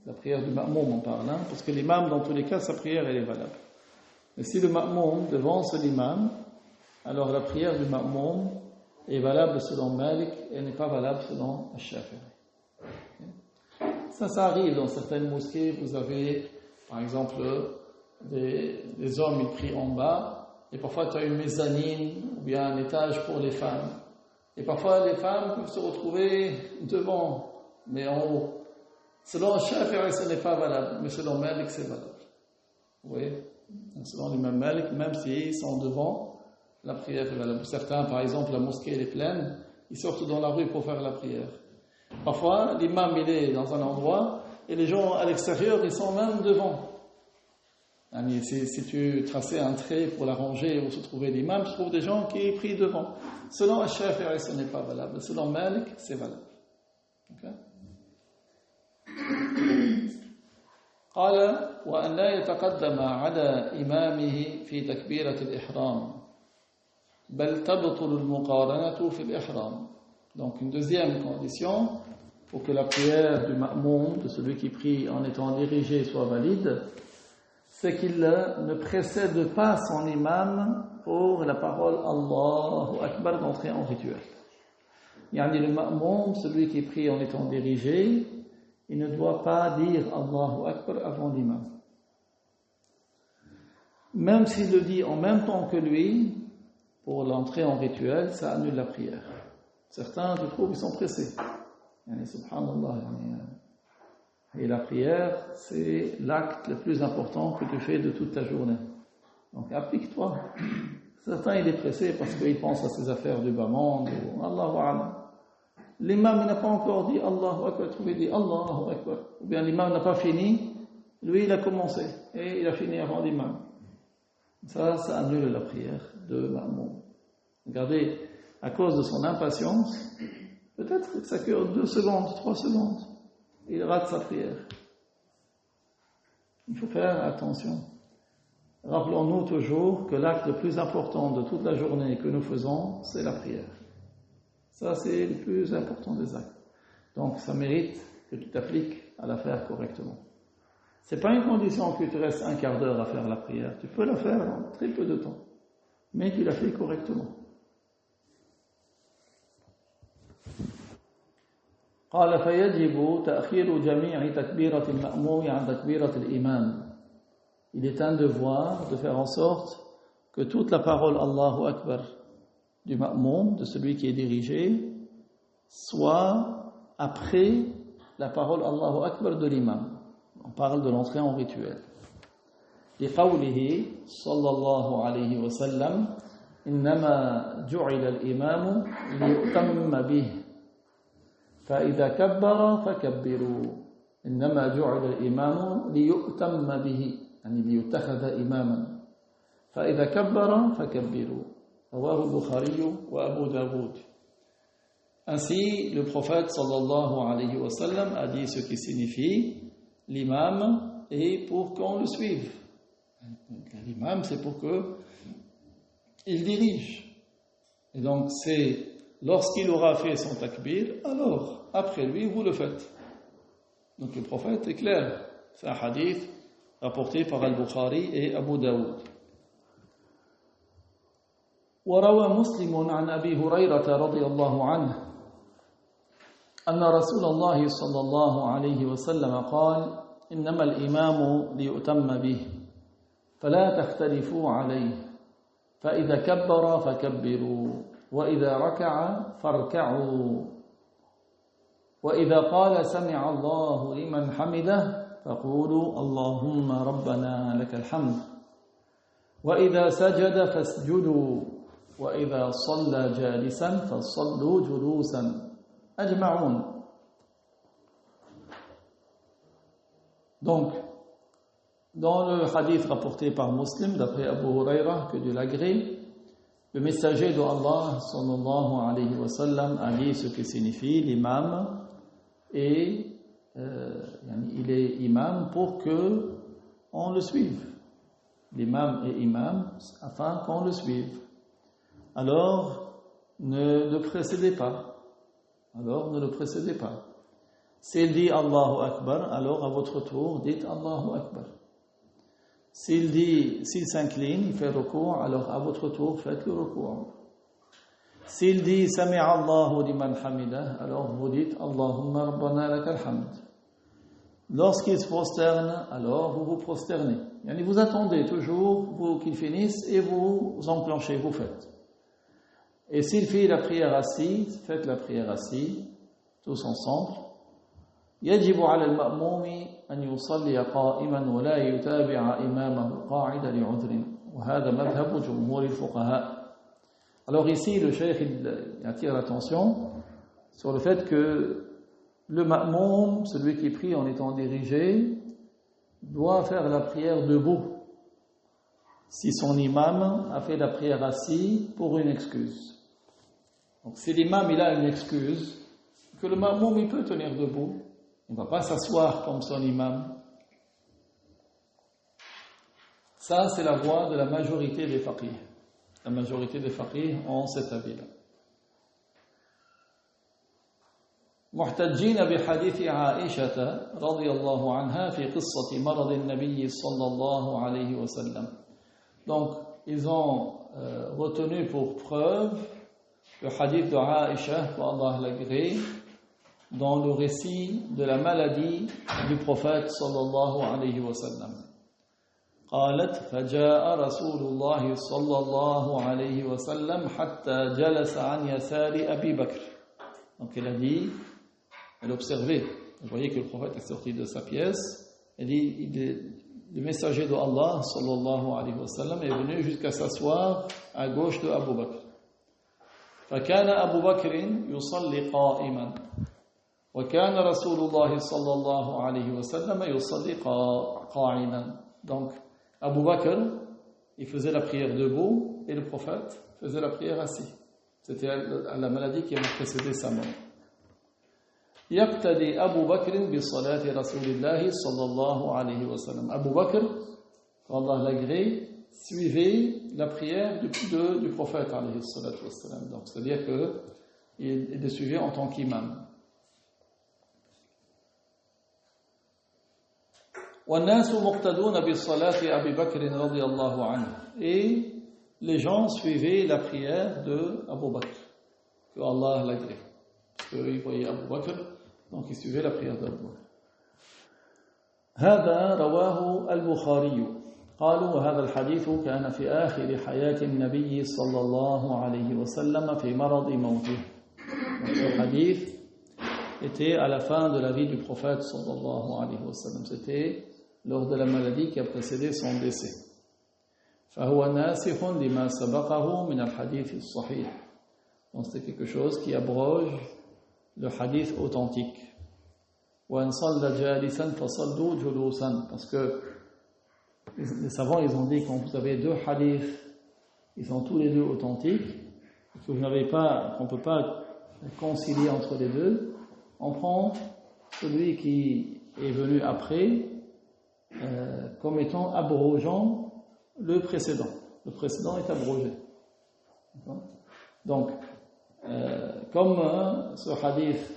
La prière du ma'moum en parlant, parce que l'imam, dans tous les cas, sa prière, elle est valable. Mais si le ma'moum devance l'imam, alors la prière du ma'moum est valable selon Malik et n'est pas valable selon al-Shafi'i. Ça arrive dans certaines mosquées. Vous avez, par exemple, des hommes, ils prient en bas, et parfois tu as une mezzanine ou bien un étage pour les femmes. Et parfois les femmes peuvent se retrouver devant, mais en haut. Selon al-Shafi'i, ce n'est pas valable, mais selon Malik, c'est valable. Vous voyez? Selon l'imam Malik, même s'ils sont devant, la prière est valable. Certains, par exemple, la mosquée elle est pleine, ils sortent dans la rue pour faire la prière. Parfois, l'imam il est dans un endroit et les gens à l'extérieur, ils sont même devant. Si tu traçais un trait pour la rangée où se trouvait l'imam, tu trouves des gens qui prient devant. Selon al-Shafi'i, ce n'est pas valable. Selon Malik, c'est valable. Okay? قال وأن لا يتقدم على إمامه في تكبيرة الإحرام بل تبطل المقارنة في الإحرام. Donc une deuxième condition pour que la prière du ma'moum, de celui qui prie en étant dirigé, soit valide, c'est qu'il ne précède pas son imam pour la parole Allahu Akbar d'entrer en rituel. Yani le ma'moum, celui qui prie en étant dirigé, il ne doit pas dire Allahu Akbar avant l'imam. Même s'il le dit en même temps que lui, pour l'entrée en rituel, ça annule la prière. Certains, tu trouves, ils sont pressés. Subhanallah. Et la prière, c'est l'acte le plus important que tu fais de toute ta journée. Donc applique-toi. Certains, il est pressé parce qu'il pense à ses affaires du bas monde. Allahu Akbar. L'imam n'a pas encore dit Allahu Akbar, il dit Allahu Akbar. Ou bien l'imam n'a pas fini, lui il a commencé et il a fini avant l'imam. Ça annule la prière de Ma'moum. Regardez, à cause de son impatience, peut-être que ça dure 2 secondes, 3 secondes, il rate sa prière. Il faut faire attention. Rappelons-nous toujours que l'acte le plus important de toute la journée que nous faisons, c'est la prière. Ça, c'est le plus important des actes. Donc, ça mérite que tu t'appliques à la faire correctement. Ce n'est pas une condition que tu restes 1 quart d'heure à faire la prière. Tu peux la faire en très peu de temps. Mais tu la fais correctement. قال فيجب تأخير جميع تكبيرة المأموم عن تكبيرة الإمام. Il est un devoir de faire en sorte que toute la parole Allahu Akbar du ma'moum, de celui qui est dirigé, soit après la parole Allahu Akbar de l'imam. On parle de l'entrée en rituel. لقوله صلى الله عليه وسلم إنما جعل الإمام ليؤتم به فإذا كبر فكبروا إنما جعل الإمام ليؤتم به يعني ليتخذ إماما فإذا كبر فكبروا رواه البخاري وأبو داود. Ainsi, le prophète sallallahu alayhi wa sallam a dit ce qui signifie l'imam est pour qu'on le suive. L'imam, c'est pour qu'il dirige. Et donc, c'est lorsqu'il aura fait son takbir, alors, après lui, vous le faites. Donc, le prophète est clair. C'est un hadith rapporté par Al-Bukhari et Abu Daoud. وروى مسلم عن أبي هريرة رضي الله عنه أن رسول الله صلى الله عليه وسلم قال إنما الإمام ليؤتم به فلا تختلفوا عليه فإذا كبر فكبروا وإذا ركع فاركعوا وإذا قال سمع الله لمن حمده فقولوا اللهم ربنا لك الحمد وإذا سجد فاسجدوا وإذا صلى جالسا فصلوا جلوسا أجمعون. Donc, dans le hadith rapporté par Muslim, d'après Abu Huraira, que Dieu l'agrée, le messager de Allah, sallallahu alayhi wa sallam, a dit ce que signifie l'imam, et il est imam pour que on le suive. L'imam est imam afin qu'on le suive. Alors, ne le précédez pas. S'il dit Allahu Akbar, alors à votre tour, dites Allahu Akbar. S'il s'incline, il fait recours, alors à votre tour, faites le recours. S'il dit Sami'a Allahu liman hamidah, alors vous dites Allahumma rabbana lakal hamd. Lorsqu'il se prosterne, alors vous vous prosternez. Et vous attendez toujours qu'il finisse et vous enclenchez, vous faites. Et s'il fait la prière assis, faites la prière assis, tous ensemble. يجب على المأموم أن يصلي قائما ولا يتابع إمامه قاعدا لعذر وهذا مذهب جمهور الفقهاء. Alors ici, le cheikh attire l'attention sur le fait que le ma'moum, celui qui prie en étant dirigé, doit faire la prière debout si son imam a fait la prière assis pour une excuse. Donc si l'imam il a une excuse, que le ma'moum il peut tenir debout, il ne va pas s'asseoir comme son imam. Ça c'est la voix de la majorité des faqih. La majorité des faqih ont cet avis-là. محتجين بحديث عائشة رضي الله عنها في قصة مرض النبي صلى الله عليه وسلم. Donc, ils ont retenu pour preuve le hadith de Aïcha, pour Allah l'agrée, dans le récit de la maladie du prophète sallallahu alayhi wa sallam. قالت فجاء رسول الله صلى الله عليه وسلم حتى جلس عن يسار أبي بكر. Donc elle a dit, elle observait, vous voyez que le prophète est sorti de sa pièce, elle dit, le messager de Allah sallallahu alayhi wa sallam est venu jusqu'à s'asseoir à gauche de Abu Bakr. فكان أبو بكر يصلي قائما وكان رسول الله صلى الله عليه وسلم يصلي قاعدا. Donc Abu Bakr, il faisait la prière debout et le prophète faisait la prière assis. C'était la maladie qui avait précédé sa mort. يقتدي أبو بكر بصلاة رسول الله صلى الله عليه وسلم. Abu Bakr, Allah l'agrée, suivait la prière du prophète alayhi salatu wassalam. Donc c'est-à-dire qu'il le suivait en tant qu'imam. وَالنَّاسُ مُقْتَدُونَ بِالصَّلَاةِ أَبِي بَكْرٍ رَضِيَ اللَّهُ عَنْهُ. Et les gens suivaient la prière de Abu Bakr, que Allah l'agrée. Parce qu'ils voyaient Abu Bakr, donc ils suivaient la prière d'Abu Bakr. هذا رواه البخاري. قالوا وهذا الحديث كان في آخر حياة النبي صلى الله عليه وسلم في مرض موته. Donc ce hadith était à la fin de la vie du prophète sallallahu alayhi wa sallam. C'était lors de la maladie qui a précédé son décès. فهو ناسخ لما سبقه من الحديث الصحيح. Donc c'est quelque chose qui abroge le hadith authentique. وإن صلى جالسا فصلوا جلوسا. Parce que les savants ils ont dit quand vous avez deux hadiths, ils sont tous les deux authentiques, que vous n'avez pas, qu'on ne peut pas concilier entre les deux, on prend celui qui est venu après comme étant abrogeant le précédent. Le précédent est abrogé. Donc, comme ce hadith,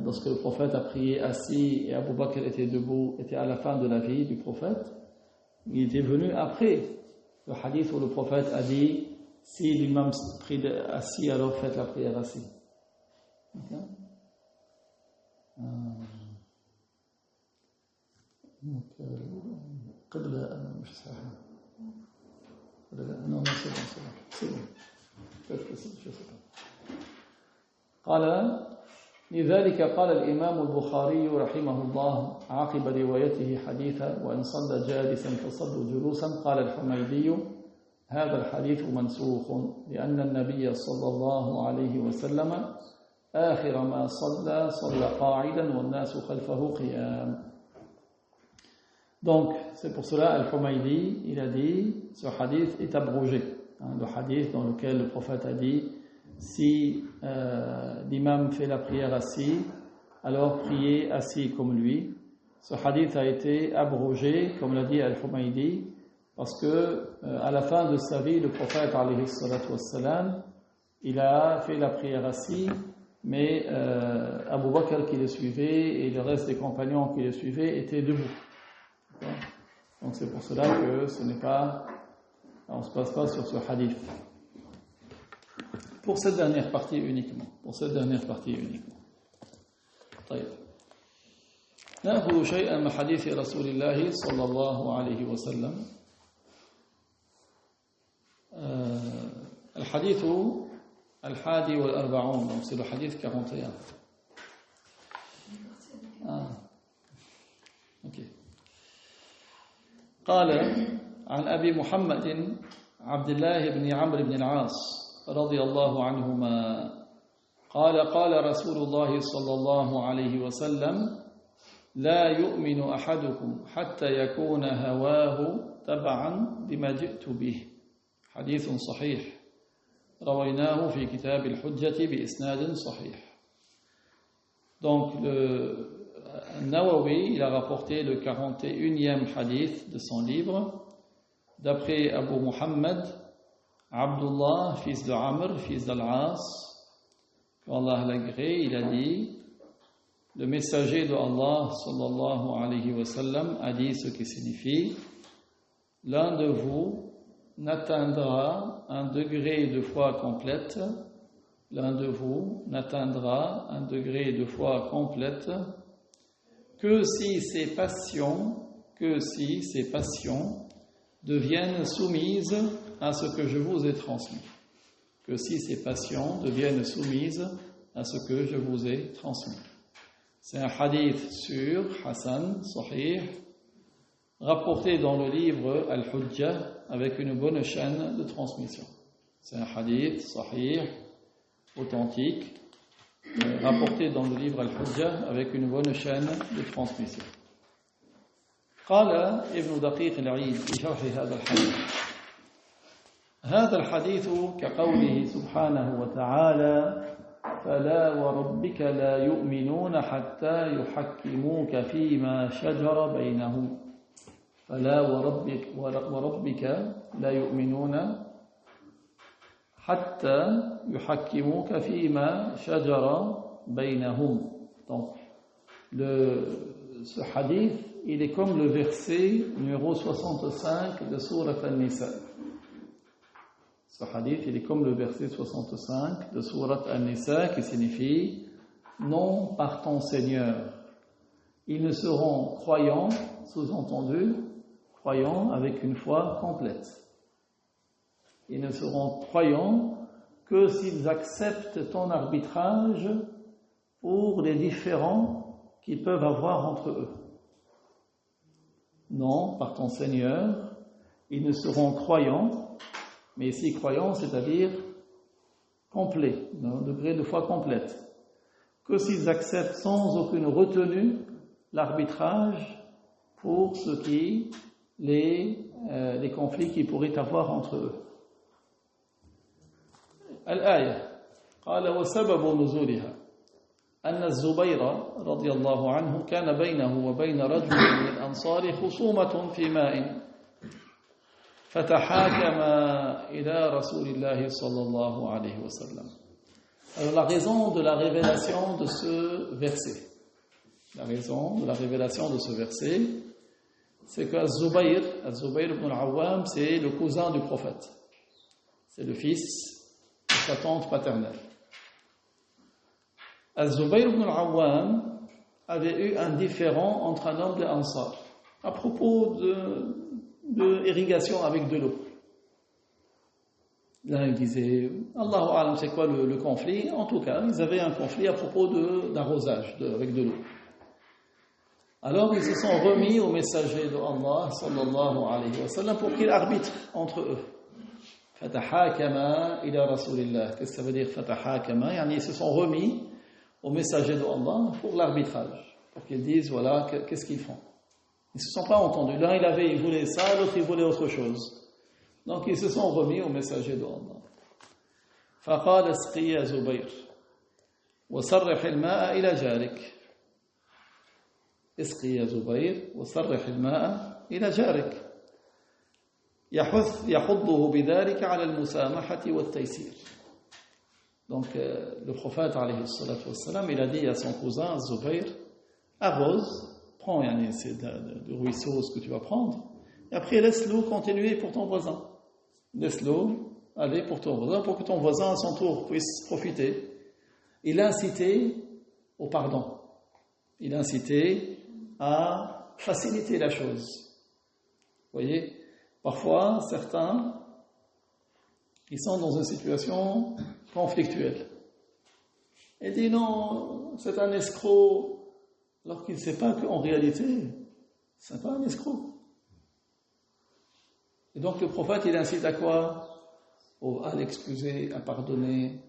lorsque le prophète a prié assis et Abu Bakr était debout, était à la fin de la vie du prophète, il était venu après le hadith où le prophète a dit si l'imam prie assis, alors faites la prière assis. Okay? قال لذلك قال الإمام البخاري رحمه الله عقب روايته حديثا وإن صلى جالسا فصلوا جلوسا قال الحميدي هذا الحديث منسوخ لأن النبي صلى الله عليه وسلم آخر ما صلى قاعدا والناس خلفه قيام. Donc, c'est pour cela, Al-Humaydi, il a dit, ce hadith est abrogé. Le hadith dans lequel le prophète a dit, si l'imam fait la prière assis, alors priez assis comme lui. Ce hadith a été abrogé, comme l'a dit Al-Humaydi, parce que à la fin de sa vie, le prophète, alayhi salatu wassalam, il a fait la prière assis, mais Abu Bakr qui le suivait et le reste des compagnons qui le suivaient étaient debout. Donc c'est pour cela que ce n'est pas, on ne se passe pas sur ce hadith. Pour cette dernière partie uniquement. طيب. نأخذ شيئا من حديث رسول الله صلى الله عليه وسلم. الحديث 41, donc c'est le hadith 41. Ok. قال عن أبي محمد عبد الله بن عمرو بن العاص رضي الله عنهما قال قال رسول الله صلى الله عليه وسلم لا يؤمن أحدكم حتى يكون هواه تبعا لما جئت به حديث صحيح رويناه في كتاب الحجة بإسناد صحيح. Donc Nawawi, il a rapporté le 41e hadith de son livre d'après Abu Muhammad Abdullah, fils de Amr, fils d'Al-As, qu'Allah l'agrée, il a dit le messager de Allah sallallahu alayhi wa sallam a dit ce qui signifie l'un de vous n'atteindra un degré de foi complète l'un de vous n'atteindra un degré de foi complète que si ses passions deviennent soumises à ce que je vous ai transmis. Que si ces passions deviennent soumises à ce que je vous ai transmis. C'est un hadith sûr, Hassan, Sahih, rapporté dans le livre Al-Hujjah avec une bonne chaîne de transmission. C'est un hadith Sahih, authentique, rapporté dans le livre Al-Hujjah avec une bonne chaîne de transmission. قال ابن دقيق العيد في شرح هذا الحديث هذا الحديث كقوله سبحانه وتعالى فلا وربك لا يؤمنون حتى يحكموك فيما شجر بينهم فلا وربك لا يؤمنون حتى يحكموك فيما شجر بينهم. Donc ce hadith, il est comme le verset numéro 65 de Sourate An-Nisa. Ce hadith, il est comme le verset 65 de Sourate An-Nisa qui signifie « Non par ton Seigneur, ils ne seront croyants, sous-entendu, croyants avec une foi complète. Ils ne seront croyants que s'ils acceptent ton arbitrage pour les différends qu'ils peuvent avoir entre eux. Non, par ton Seigneur, ils ne seront croyants, mais ici croyants, c'est-à-dire complets, d'un degré de foi complète, que s'ils acceptent sans aucune retenue l'arbitrage pour ce qui les conflits qu'ils pourraient avoir entre eux. Al-Aya, قال وسبب نزولها أن الزبير رضي الله عنه كان بينه وبين رجل من الأنصار خصومة في ماء فتحاكم إلى رسول الله صلى الله عليه وسلم. Alors la raison de la révélation de ce verset, c'est que Az-Zubayr ibn al-Awwam, c'est le cousin du prophète, c'est le fils de sa tante paternelle. Az-Zubayr ibn al-Awwam avait eu un différend entre un homme de Ansar à propos de irrigation avec de l'eau. Là, il disait, Allahu A'lam, c'est quoi le conflit? En tout cas, ils avaient un conflit à propos d'arrosage avec de l'eau. Alors, ils se sont remis au messager de Allah, sallallahu alayhi wa sallam, pour qu'il arbitre entre eux. Fatahakama ila Rasulillah. Qu'est-ce que ça veut dire, Fatahakama? Ils se sont remis au messager de Allah pour l'arbitrage, pour qu'ils disent, voilà, qu'est-ce qu'ils font. Ils ne se sont pas entendus. L'un, il voulait ça, l'autre, il voulait autre chose. Donc, ils se sont remis au messager de Allah. فقال اسقي يا زبير وصرح الماء إلى جارك. اسقي يا زبير وصرح الماء إلى جارك. يحضه بذلك على المسامحة والتيسير. Donc, le prophète, alayhi salatu wassalam, il a dit à son cousin, Zubayr, arrose, prends du ruisseau ce que tu vas prendre, et après laisse l'eau continuer pour ton voisin. Laisse l'eau aller pour ton voisin, pour que ton voisin, à son tour, puisse profiter. Il a incité au pardon. Il a incité à faciliter la chose. Vous voyez, parfois, certains, ils sont dans une situation conflictuelle. Il dit non, c'est un escroc, alors qu'il ne sait pas qu'en réalité, ce n'est pas un escroc. Et donc le prophète, il incite à quoi? À l'excuser, à pardonner.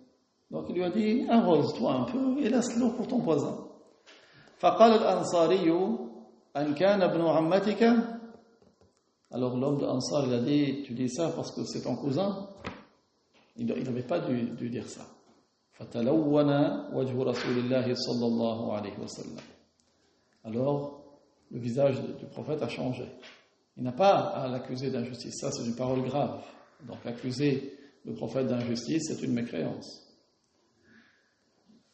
Donc il lui a dit, arrose-toi un peu et laisse l'eau pour ton voisin. فقال الأنصاري أن كان ابن عمتك. Alors l'homme de Ansar, il a dit, tu dis ça parce que c'est ton cousin? Il n'avait pas dû dire ça. فَتَلَوَّنَ وَجْهُ رَسُولِ اللَّهِ صَلَّى اللَّهُ عَلَيْهِ وَسَلَّمَ. Alors, le visage du prophète a changé. Il n'a pas à l'accuser d'injustice. Ça, c'est une parole grave. Donc, accuser le prophète d'injustice, c'est une mécréance.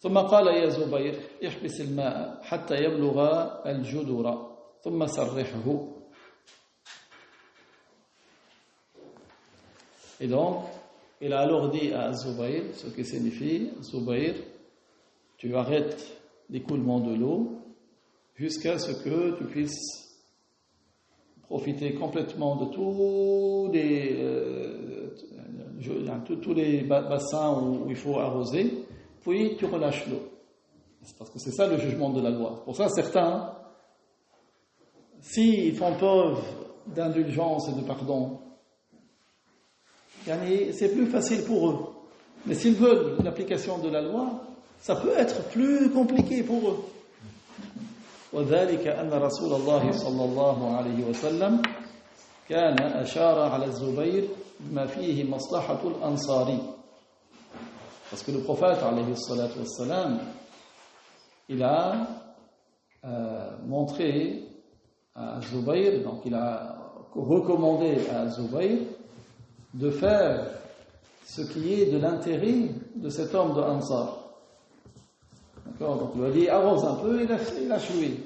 ثم قال يا زبير احبس الماء حتى يبلغ الجدر ثم Et donc, il a alors dit à Zubayr, ce qui signifie, Zubayr, tu arrêtes l'écoulement de l'eau jusqu'à ce que tu puisses profiter complètement de tous les bassins où il faut arroser, puis tu relâches l'eau. C'est parce que c'est ça le jugement de la loi. Pour ça, certains, s'ils font preuve d'indulgence et de pardon, c'est plus facile pour eux. Mais s'ils veulent l'application de la loi, ça peut être plus compliqué pour eux. وذلك أن رسول الله صلى الله عليه وسلم كان أشار على الزبير بما فيه مصلحة الأنصاري. Parce que le prophète عليه الصلاة والسلام, il a montré à Zubayr, donc il a recommandé à Zubayr de faire ce qui est de l'intérêt de cet homme de Ansar. D'accord, donc il lui a dit arrose un peu, il a choué.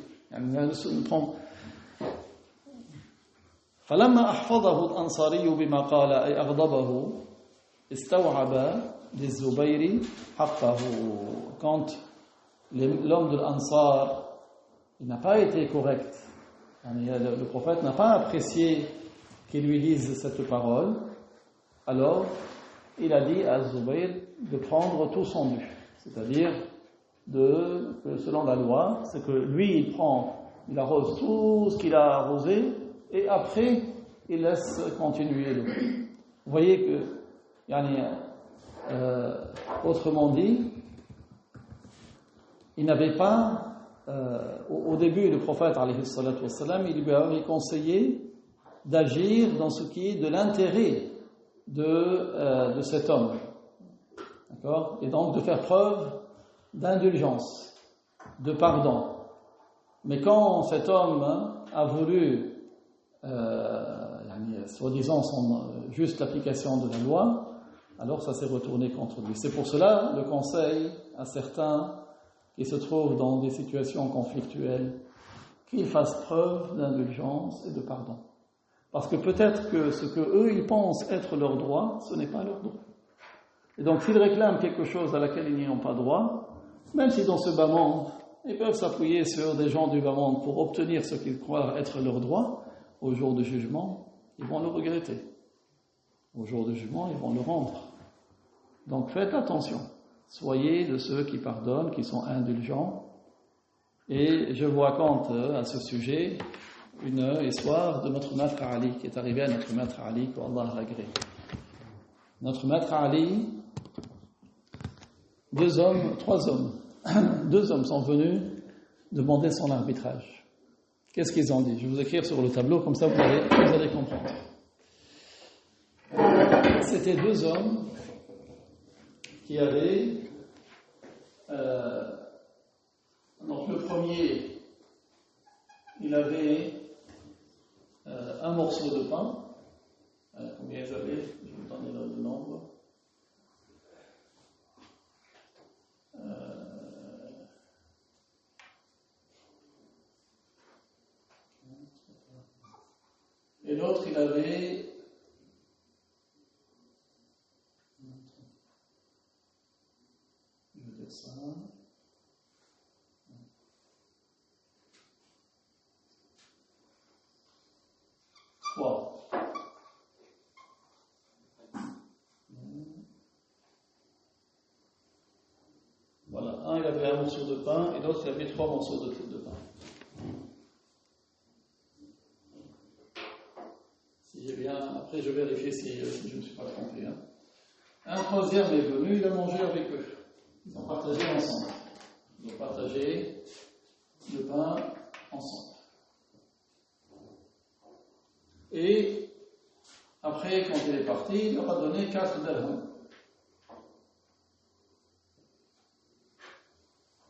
فلما أحفظه الأنصاري بما قال أي أغضبه استوعب للزبير حقه. Quand l'homme de l'Ansar, il n'a pas été correct, le prophète n'a pas apprécié qu'il lui dise cette parole, alors il a dit à Zubayr de prendre tout son dû, c'est-à-dire selon la loi, c'est que lui il arrose tout ce qu'il a arrosé et après il laisse continuer l'eau. Vous voyez que, autrement dit, il n'avait pas, au début, le prophète alayhi salatu wassalam, il lui avait conseillé d'agir dans ce qui est de l'intérêt de cet homme. D'accord ? Et donc de faire preuve d'indulgence, de pardon. Mais quand cet homme a voulu, soi-disant, juste l'application de la loi, alors ça s'est retourné contre lui. C'est pour cela le conseil à certains qui se trouvent dans des situations conflictuelles qu'ils fassent preuve d'indulgence et de pardon. Parce que peut-être que ce que eux ils pensent être leur droit, ce n'est pas leur droit. Et donc s'ils réclament quelque chose à laquelle ils n'y ont pas droit, même si dans ce bas monde, ils peuvent s'appuyer sur des gens du bas monde pour obtenir ce qu'ils croient être leur droit, au jour du jugement, ils vont le regretter. Au jour du jugement, ils vont le rendre. Donc faites attention. Soyez de ceux qui pardonnent, qui sont indulgents. Et je vous raconte à ce sujet une histoire de notre maître Ali, qui est arrivé à notre maître Ali, qu'Allah l'agrée. Notre maître Ali, deux hommes sont venus demander son arbitrage. Qu'est-ce qu'ils ont dit ? Je vais vous écrire sur le tableau, comme ça vous allez comprendre. C'était deux hommes qui avaient... donc le premier, il avait un morceau de pain. Combien ils avaient ? Je vais vous donner le nombre. Et l'autre, il avait... Je vais dire ça... 3. Voilà, un il avait un morceau de pain et l'autre il avait 3 morceaux de pain. Si j'ai bien, après je vérifie si je ne me suis pas trompé. Un troisième est venu, il a mangé avec eux. Ils ont partagé ensemble. Ils ont partagé le pain ensemble. Et après, quand il est parti, il leur a donné 4 dirhams.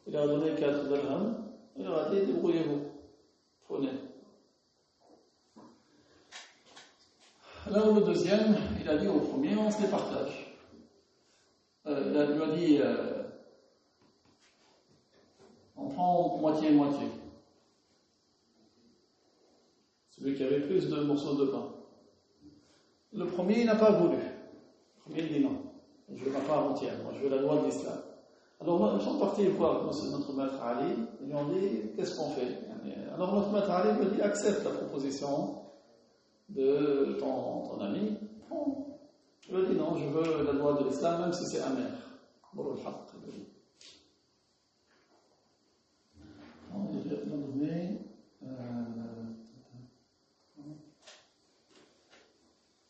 Il leur a donné 4 dirhams, il leur a dit débrouillez-vous, prenez. Alors le deuxième, il a dit au premier, on se les partage. Il lui a dit, on prend moitié-moitié. Celui qui avait plus de morceaux de pain. Le premier, il n'a pas voulu. Le Il dit non, je veux ma part entière, moi je veux la loi de l'islam. Alors ils sont partis voir notre maître Ali, ils lui ont dit qu'est-ce qu'on fait? Alors notre maître Ali lui dit accepte la proposition de ton ami. Bon, je lui ai dit non, je veux la loi de l'islam même si c'est amer. Bon, le haq, il dit. Il a donné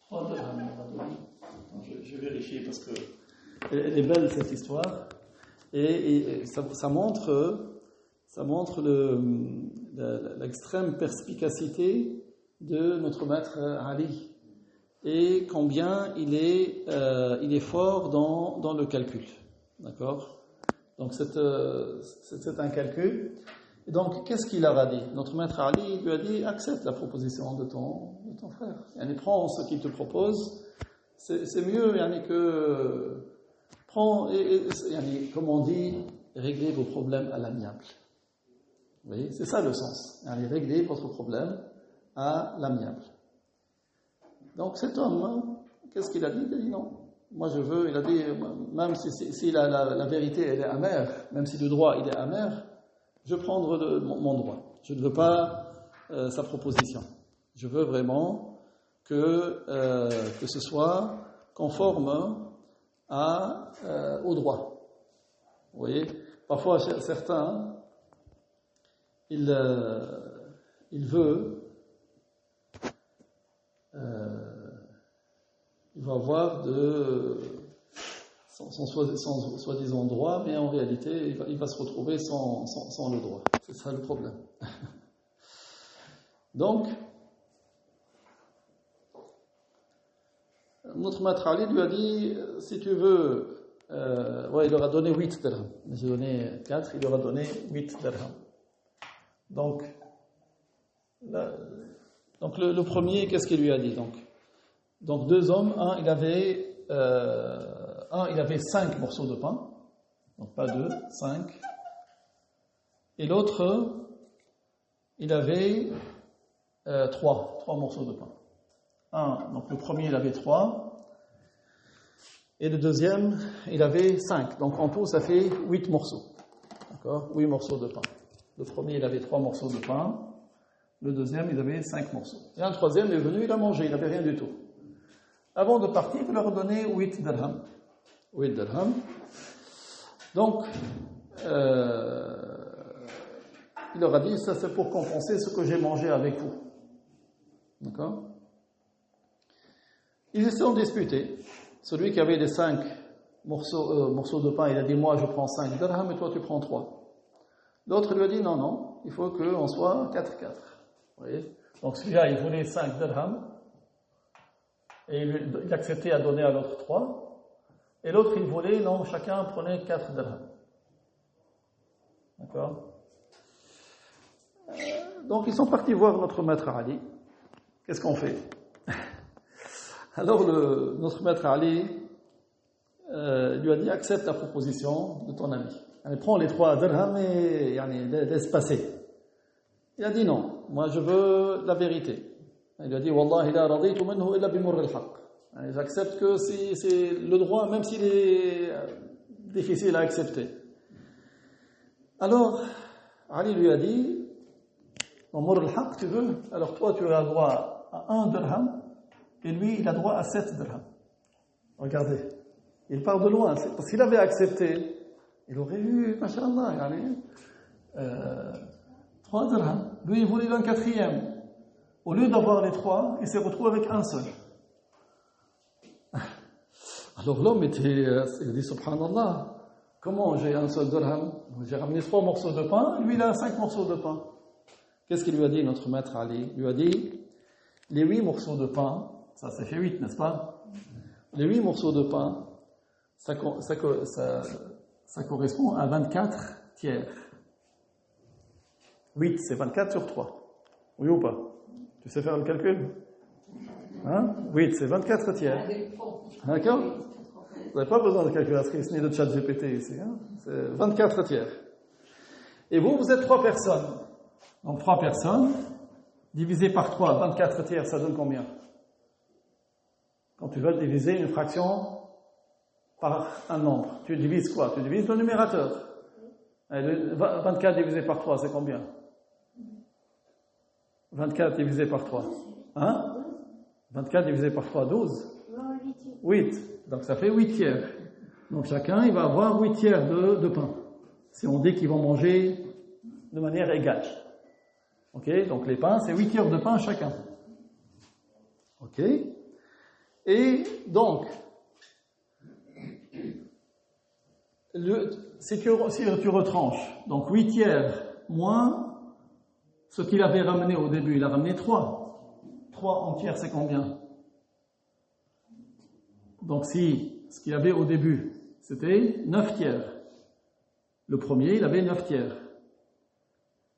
3 dirhams. Je vais vérifier parce que elle est belle cette histoire et ça montre l'extrême perspicacité de notre maître Ali et combien il est fort dans le calcul, d'accord? Donc c'est un calcul. Et donc qu'est-ce qu'il leur a dit? Notre maître Ali lui a dit accepte la proposition de ton frère. Yani, prends ce qu'il te propose. C'est mieux que prends comme on dit, réglez vos problèmes à l'amiable. Vous voyez, c'est ça le sens. Réglez votre problème à l'amiable. Donc cet homme, qu'est-ce qu'il a dit? Il a dit non. Moi je veux, il a dit, même si la vérité elle est amère, même si le droit il est amer, je veux prendre mon droit. Je ne veux pas sa proposition. Je veux vraiment que ce soit conforme au droit. Vous voyez, parfois certains, il va avoir son soi-disant droit, mais en réalité, il va se retrouver sans le droit. C'est ça le problème. Donc, notre maître Ali lui a dit, si tu veux, il leur a donné 8 dirhams. J'ai donné 4, il leur a donné 8 dirhams. Donc le premier, qu'est-ce qu'il lui a dit donc 2 hommes, un il avait 5 morceaux de pain, donc pas 2, 5. Et l'autre, il avait 3 morceaux de pain. Donc le premier il avait 3 et le deuxième il avait 5, donc en tout ça fait 8 morceaux, d'accord, 8 morceaux de pain. Le premier il avait 3 morceaux de pain, le deuxième il avait 5 morceaux, et un troisième est venu, il a mangé, il n'avait rien du tout. Avant de partir il leur a donné 8 dirhams. Donc il leur a dit ça c'est pour compenser ce que j'ai mangé avec vous, d'accord. Ils se sont disputés. Celui qui avait les 5 morceaux de pain, il a dit moi je prends 5 dirhams et toi tu prends 3. L'autre lui a dit non, il faut qu'on soit 4-4. Vous voyez? Donc celui-là il voulait 5 dirhams et il acceptait à donner à l'autre 3. Et l'autre il voulait, non, chacun prenait 4 dirhams. D'accord? Donc ils sont partis voir notre maître Ali. Qu'est-ce qu'on fait? Alors notre maître Ali lui a dit accepte la proposition de ton ami. Allez, prends les 3 dirhams et laisse passer. Il a dit non, moi je veux la vérité. Il a dit wallahi la raditu minhu illa bimurr al-haq. J'accepte que si c'est le droit, même s'il est difficile à accepter. Alors Ali lui a dit murr al-haq tu veux, alors toi tu as droit à 1 dirham. Et lui, il a droit à 7 dirhams. Regardez, il part de loin. Parce qu'il avait accepté, il aurait eu, machallah, 3 dirhams. Lui, il voulait un 4e. Au lieu d'avoir les 3, il s'est retrouvé avec un seul. Alors l'homme il dit, subhanallah, comment j'ai un seul dirham? J'ai ramené 3 morceaux de pain, lui il a 5 morceaux de pain. Qu'est-ce qu'il lui a dit, notre maître Ali? Il lui a dit, les 8 morceaux de pain, ça fait 8, n'est-ce pas? Les 8 morceaux de pain, ça correspond à 24 tiers. 8, c'est 24 sur 3. Oui ou pas? Tu sais faire le calcul? 8, c'est 24 tiers. D'accord? Vous n'avez pas besoin de calculatrice ni de chat GPT ici. C'est 24 tiers. Et vous êtes 3 personnes. Donc 3 personnes, divisé par 3, 24 tiers, ça donne combien? Quand tu veux diviser une fraction par un nombre, tu divises quoi? Tu divises le numérateur. 24 divisé par 3, c'est combien? 24 divisé par 3. Hein? 24 divisé par 3, 12. 8. Donc ça fait 8 tiers. Donc chacun, il va avoir 8 tiers de pain. Si on dit qu'ils vont manger de manière égale. Ok? Donc les pains, c'est 8 tiers de pain chacun. Ok? Et donc, si tu retranches, donc 8 tiers moins ce qu'il avait ramené au début, il a ramené 3. 3 en tiers, c'est combien? Donc si ce qu'il avait au début, c'était 9 tiers. Le premier, il avait 9 tiers.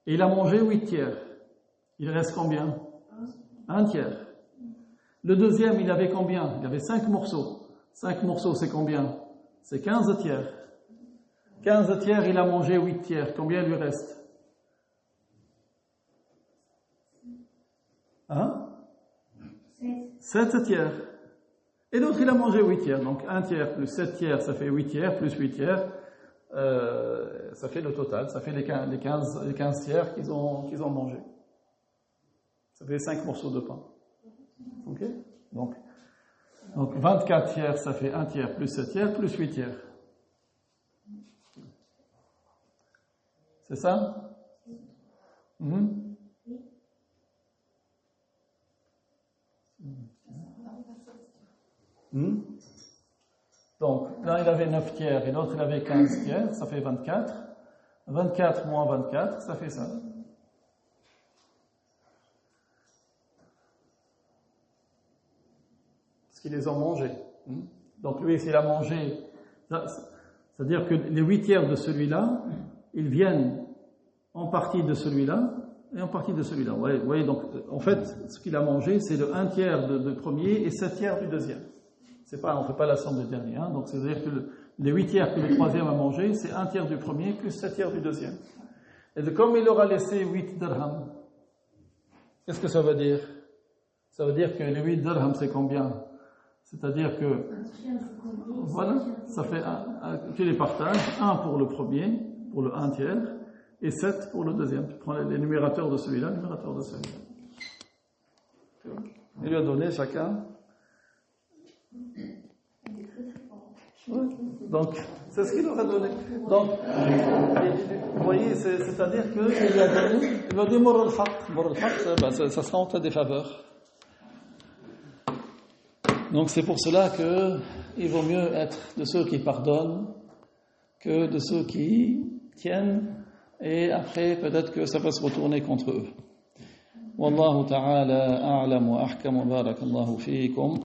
Et il a mangé 8 tiers. Il reste combien? 1 tiers. Le deuxième, il avait combien? Il avait 5 morceaux. 5 morceaux, c'est combien? C'est 15 tiers. 15 tiers, il a mangé 8 tiers. Combien il lui reste? Hein? 7 tiers. Et l'autre, il a mangé 8 tiers. Donc 1 tiers plus 7 tiers, ça fait 8 tiers, plus 8 tiers. Ça fait le total. Ça fait les 15 tiers qu'ils ont mangé. Ça fait 5 morceaux de pain. Ok? Donc 24 tiers, ça fait 1 tiers plus 7 tiers, plus 8 tiers. C'est ça? Donc, là, il avait 9 tiers et l'autre, il avait 15 tiers, ça fait 24. 24 moins 24, ça fait ça. Parce qu'ils les ont mangés. Donc, lui, s'il a mangé, c'est-à-dire que les 8 tiers de celui-là, ils viennent en partie de celui-là et en partie de celui-là. Vous voyez, donc, en fait, ce qu'il a mangé, c'est le 1 tiers de premier et 7 tiers du deuxième. On ne fait pas la somme des derniers. Donc, c'est-à-dire que les 8 tiers que le troisième a mangé, c'est 1 tiers du premier plus 7 tiers du deuxième. Et comme il aura laissé 8 dirhams, qu'est-ce que ça veut dire? Ça veut dire que les 8 dirhams, c'est combien? C'est-à-dire que, voilà, ça fait tu les partages, 1 pour le premier, pour le 1 tiers, et 7 pour le deuxième. Tu prends les numérateurs de celui-là, le numérateur de celui-là. Il lui a donné chacun. Ouais. Donc, c'est ce qu'il leur a donné. Donc, vous voyez, c'est-à-dire qu'il lui a donné, il va dire Mor al-Haq, ça sera en ta défaveur. Donc, c'est pour cela qu'il vaut mieux être de ceux qui pardonnent que de ceux qui tiennent, et après, peut-être que ça va se retourner contre eux. Wallahu ta'ala a'lam wa ahkam wa barakallahu fiikum.